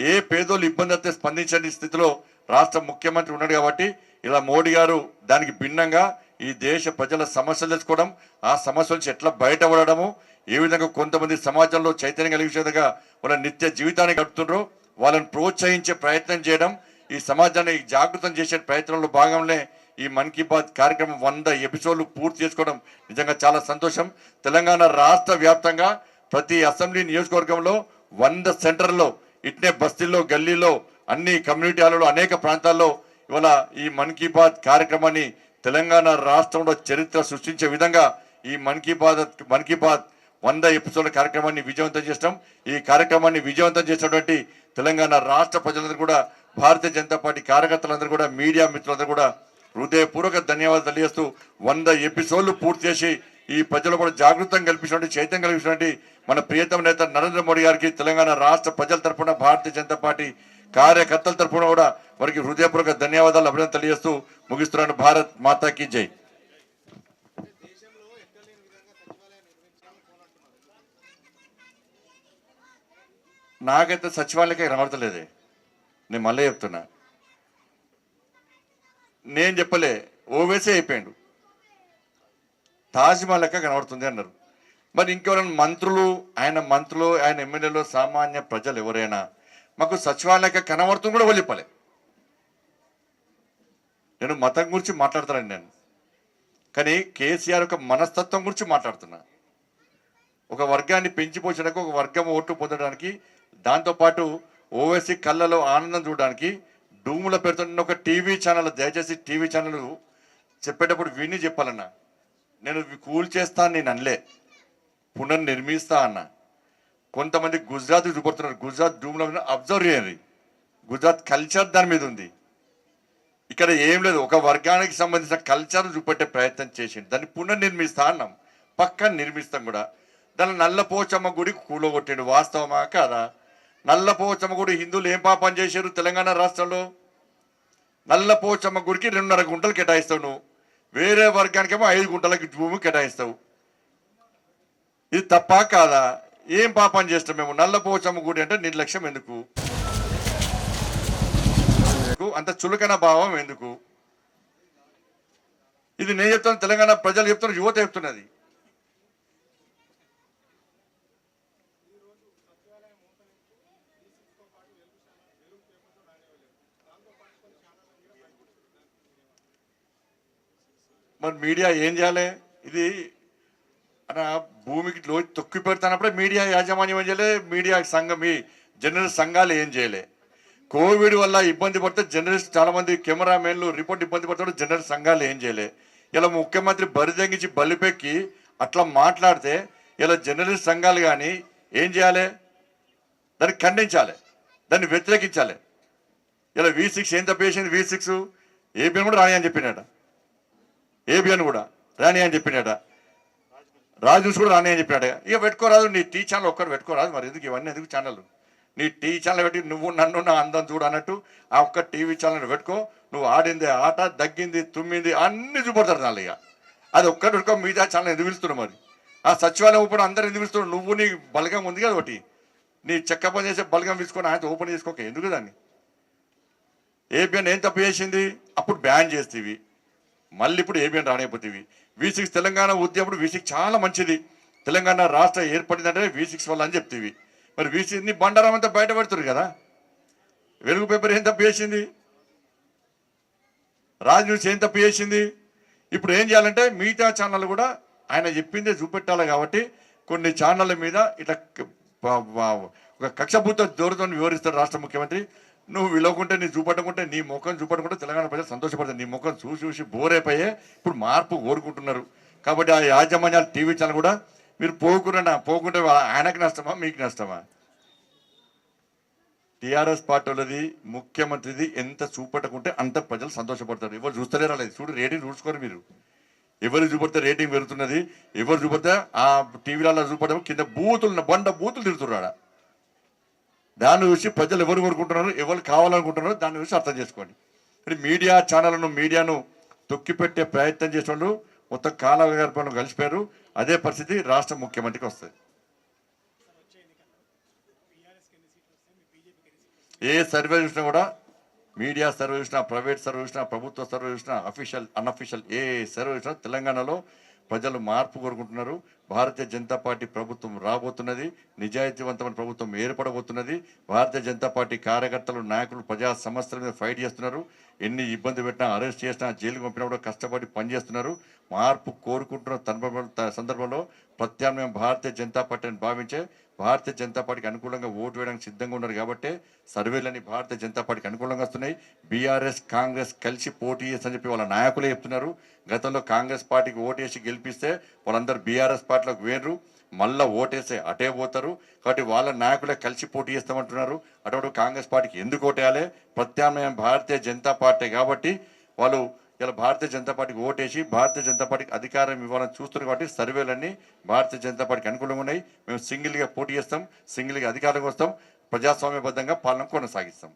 ఏ పేదోళ్ళు ఇబ్బంది అయితే స్పందించని స్థితిలో రాష్ట్ర ముఖ్యమంత్రి ఉన్నాడు. కాబట్టి ఇలా మోడీ గారు దానికి భిన్నంగా ఈ దేశ ప్రజల సమస్యలు తెలుసుకోవడం, ఆ సమస్యల నుంచి ఎట్లా బయటపడము, ఏ విధంగా కొంతమంది సమాజంలో చైతన్యం కలిగే విధంగా వాళ్ళ నిత్య జీవితాన్ని గడుపుతుండ్రో వాళ్ళని ప్రోత్సహించే ప్రయత్నం చేయడం, ఈ సమాజాన్ని జాగృతం చేసే ప్రయత్నంలో భాగంలో ఈ మన్ కీ బాత్ కార్యక్రమం 100 ఎపిసోడ్లు పూర్తి చేసుకోవడం నిజంగా చాలా సంతోషం. తెలంగాణ రాష్ట్ర వ్యాప్తంగా ప్రతి అసెంబ్లీ నియోజకవర్గంలో 100 సెంటర్లో ఇట్నే బస్తీల్లో గల్లీలో అన్ని కమ్యూనిటీ హాల్లో అనేక ప్రాంతాల్లో ఇవాళ ఈ మన్ కీ బాత్ కార్యక్రమాన్ని తెలంగాణ రాష్ట్రంలో చరిత్ర సృష్టించే విధంగా ఈ మన్ కీ బాత్ 100 ఎపిసోడ్ల కార్యక్రమాన్ని విజయవంతం చేస్తాం. ఈ కార్యక్రమాన్ని విజయవంతం చేసినటువంటి తెలంగాణ రాష్ట్ర ప్రజలందరూ కూడా, భారతీయ జనతా పార్టీ కార్యకర్తలందరూ కూడా, మీడియా మిత్రులందరూ కూడా హృదయపూర్వక ధన్యవాదాలు తెలియజేస్తూ 100 ఎపిసోడ్లు పూర్తి చేసి ఈ ప్రజలు కూడా జాగృతం కల్పించినటువంటి, చైతన్యం కల్పించినటువంటి మన ప్రియతమ నేత నరేంద్ర మోడీ గారికి తెలంగాణ రాష్ట్ర ప్రజల తరఫున, భారతీయ జనతా పార్టీ కార్యకర్తల తరఫున కూడా వారికి హృదయపూర్వక ధన్యవాదాలు, అభినందన తెలియజేస్తూ ముగిస్తున్నాను. భారత్ మాతాకి జై. నాకైతే సచివాలయకే కనబడతలేదే. నేను మళ్ళీ చెప్తున్నా, నేను చెప్పలే, ఓవేసీ అయిపోయాడు. తాజ్మహల్ లెక్క కనబడుతుంది అన్నారు. మరి ఇంకెవరైనా మంత్రులు, ఆయన ఎమ్మెల్యేలు, సామాన్య ప్రజలు ఎవరైనా మాకు సచివాలయం లెక్క కనబడుతుంది కూడా వెళ్ళిపోలే. నేను మతం గురించి మాట్లాడతానండి నేను, కానీ కేసీఆర్ యొక్క మనస్తత్వం గురించి మాట్లాడుతున్నా. ఒక వర్గాన్ని పెంచిపోచడానికి, ఒక వర్గం ఓట్లు పొందడానికి, దాంతోపాటు ఓవైసీ కళ్ళలో ఆనందం చూడడానికి డూముల పెడుతున్న ఒక టీవీ ఛానల్, దయచేసి టీవీ ఛానల్ చెప్పేటప్పుడు విని చెప్పాలన్నా. నేను కూల్ చేస్తాను నేను అనలే, పునర్నిర్మిస్తా అన్న. కొంతమంది గుజరాత్ చూపడుతున్నారు, గుజరాత్ డూమ్లో అబ్జర్వ్ చేయండి, గుజరాత్ కల్చర్ దాని మీద ఉంది. ఇక్కడ ఏం లేదు, ఒక వర్గానికి సంబంధించిన కల్చర్ చూపెట్టే ప్రయత్నం చేసింది, దాన్ని పునర్నిర్మిస్తా అన్నాం, పక్కన నిర్మిస్తాం కూడా. దాన్ని నల్లపోచమ్మ గుడి కూలగొట్టాడు, వాస్తవమా కాదా? నల్లపోచమ్మ గుడి హిందువులు ఏం పాపం చేశారు తెలంగాణ రాష్ట్రంలో? నల్లపోచమ్మ గుడికి 2.5 గుంటలు కేటాయిస్తావు నువ్వు, వేరే వర్గానికేమో 5 గుంటలకి భూమి కేటాయిస్తావు. ఇది తప్పా కాదా? ఏం పాపం చేస్తాం మేము? నల్లపోచమ్మ గుడి అంటే నిర్లక్ష్యం ఎందుకు? అంత చులకన భావం ఎందుకు? ఇది నేను చెప్తాను, తెలంగాణ ప్రజలు చెప్తున్నారు, యువత చెప్తున్నది. మరి మీడియా ఏం చేయాలి? ఇది అన్న భూమికి తొక్కి పెడతానప్పుడే మీడియా యాజమాన్యం ఏం చేయలే, మీడియా సంఘం, ఈ జర్నలిస్ట్ సంఘాలు ఏం చేయలే. కోవిడ్ వల్ల ఇబ్బంది పడితే జర్నలిస్ట్ చాలా మంది కెమెరామెన్లు రిపోర్ట్ ఇబ్బంది పడతాడు, జర్నలిస్ట్ సంఘాలు ఏం చేయలే. ఇలా ముఖ్యమంత్రి బరిదెంగించి బలిపెక్కి అట్లా మాట్లాడితే ఇలా జర్నలిస్ట్ సంఘాలు కానీ ఏం చేయాలి? దాన్ని ఖండించాలి, దాన్ని వ్యతిరేకించాలి. ఇలా V6 ఏం తప్పు చేసింది? V6 ఏబిఎన్ కూడా రాని అని చెప్పినాడ, ఏబిఎన్ కూడా రాని అని చెప్పినాడ, రాజు న్యూస్ కూడా రాని అని చెప్పినాడు. ఇక పెట్టుకోరాదు, నీ టీ ఛానల్ ఒక్కరు పెట్టుకోరాదు. మరి ఎందుకు ఇవన్నీ, ఎందుకు ఛానల్? నీ టీవీ ఛానల్ పెట్టి నువ్వు నన్ను నా అందం చూడు అన్నట్టు ఆ ఒక్క టీవీ ఛానల్ పెట్టుకో. నువ్వు ఆడింది ఆట, దగ్గింది తుమ్మింది అన్ని చూపడతారు దానిలో. ఇక అది ఒక్కటి పెట్టుకో, మిగతా ఛానల్ ఎందుకు పిలుస్తున్నావు? మరి ఆ సచివాలయం ఓపెన్ అందరు ఎందుకు పిలుస్తున్నావు? నువ్వు నీ బలగం ఉంది కదా ఒకటి, నీ చెక్క పని చేసే బలగం తీసుకొని ఆయన ఓపెన్ చేసుకోక ఎందుకు దాన్ని? ఏబిఎన్ ఏం తప్పు చేసింది? అప్పుడు బ్యాన్ చేస్తేవి, మళ్ళీ ఇప్పుడు ఏబిఎన్ రానిపోతేవి. V6 తెలంగాణ ఉద్యమప్పుడు V6 చాలా మంచిది, తెలంగాణ రాష్ట్రం ఏర్పడిందంటే V6 వల్ల అని చెప్తేవి. మరి V6 బండారం అంతా బయట పెడుతుంది కదా. వెలుగు పేపర్ ఏం తప్పు చేసింది? రాజ్ న్యూస్ ఏం తప్పు చేసింది? ఇప్పుడు ఏం చేయాలంటే మిగతా ఛానల్ కూడా ఆయన చెప్పిందే చూపెట్టాలి. కాబట్టి కొన్ని ఛానళ్ళ మీద ఇట్లా ఒక కక్షపూత దూరంతో వివరిస్తాడు రాష్ట్ర ముఖ్యమంత్రి. నువ్వు విలువకుంటే, నీ చూపట్టుకుంటే, నీ ముఖం చూపట్టుకుంటే తెలంగాణ ప్రజలు సంతోషపడతారు. నీ ముఖం చూసి చూసి బోరైపోయే ఇప్పుడు మార్పు కోరుకుంటున్నారు. కాబట్టి ఆ యాజమాన్యాలు టీవీ ఛానల్ కూడా మీరు పోకుంటే ఆయనకు నష్టమా మీకు నష్టమా? టీఆర్ఎస్ పార్టీ వాళ్ళది, ముఖ్యమంత్రిది ఎంత చూపట్టుకుంటే అంత ప్రజలు సంతోషపడతారు. ఎవరు చూస్తలేరు అలా, చూడు రేటింగ్ చూసుకోరు మీరు. ఎవరు చూపడితే రేటింగ్ పెరుగుతున్నది, ఎవరు చూపడితే ఆ టీవీలలో చూపడం కింద బూతులు బండ బూతులు తిరుగుతున్నాడు. దాన్ని చూసి ప్రజలు ఎవరు కోరుకుంటున్నారు, ఎవరు కావాలనుకుంటున్నారో దాన్ని చూసి అర్థం చేసుకోండి. మీడియా ఛానళ్లను, మీడియాను తొక్కిపెట్టే ప్రయత్నం చేసిన మొత్తం కాలగర్భంలో కలిసిపోయారు. అదే పరిస్థితి రాష్ట్ర ముఖ్యమంత్రికి వస్తుంది. ఏ సర్వే చూసినా కూడా, మీడియా సర్వే చూసినా, ప్రైవేట్ సర్వే చూసినా, ప్రభుత్వ సర్వే చూసినా, అఫీషియల్ అన్అఫీషియల్ ఏ సర్వే చూసినా తెలంగాణలో ప్రజలు మార్పు కోరుకుంటున్నారు. భారతీయ జనతా పార్టీ ప్రభుత్వం రాబోతున్నది, నిజాయితీవంతమైన ప్రభుత్వం ఏర్పడబోతున్నది. భారతీయ జనతా పార్టీ కార్యకర్తలు, నాయకులు ప్రజా సమస్యల మీద ఫైట్ చేస్తున్నారు. ఎన్ని ఇబ్బంది పెట్టినా, అరెస్ట్ చేసినా, జైలుకు పంపినా కూడా కష్టపడి పనిచేస్తున్నారు. మార్పు కోరుకుంటున్న సందర్భంలో ప్రత్యామ్నాయం భారతీయ జనతా పార్టీని భావించే భారతీయ జనతా పార్టీకి అనుకూలంగా ఓటు వేయడానికి సిద్ధంగా ఉన్నారు. కాబట్టి సర్వేలన్నీ భారతీయ జనతా పార్టీకి అనుకూలంగా వస్తున్నాయి. బీఆర్ఎస్, కాంగ్రెస్ కలిసి పోటీ చేస్తని చెప్పి వాళ్ళ నాయకులే చెప్తున్నారు. గతంలో కాంగ్రెస్ పార్టీకి ఓటేసి గెలిపిస్తే వాళ్ళందరూ బీఆర్ఎస్ పార్టీలోకి వేరు, మళ్ళీ ఓటేస్తే అటే పోతారు. కాబట్టి వాళ్ళ నాయకులే కలిసి పోటీ చేస్తామంటున్నారు. అటువంటి కాంగ్రెస్ పార్టీకి ఎందుకు ఓటేయాలి? ప్రత్యామ్నాయం భారతీయ జనతా పార్టీ కాబట్టి వాళ్ళు ఇలా భారతీయ జనతా పార్టీకి ఓటేసి భారతీయ జనతా పార్టీకి అధికారం ఇవ్వాలని చూస్తున్నారు. కాబట్టి సర్వేలన్నీ భారతీయ జనతా పార్టీకి అనుకూలంగా ఉన్నాయి. మేము సింగిల్గా పోటీ చేస్తాం, సింగిల్గా అధికారంగా వస్తాం, ప్రజాస్వామ్యబద్ధంగా పాలన కొనసాగిస్తాం.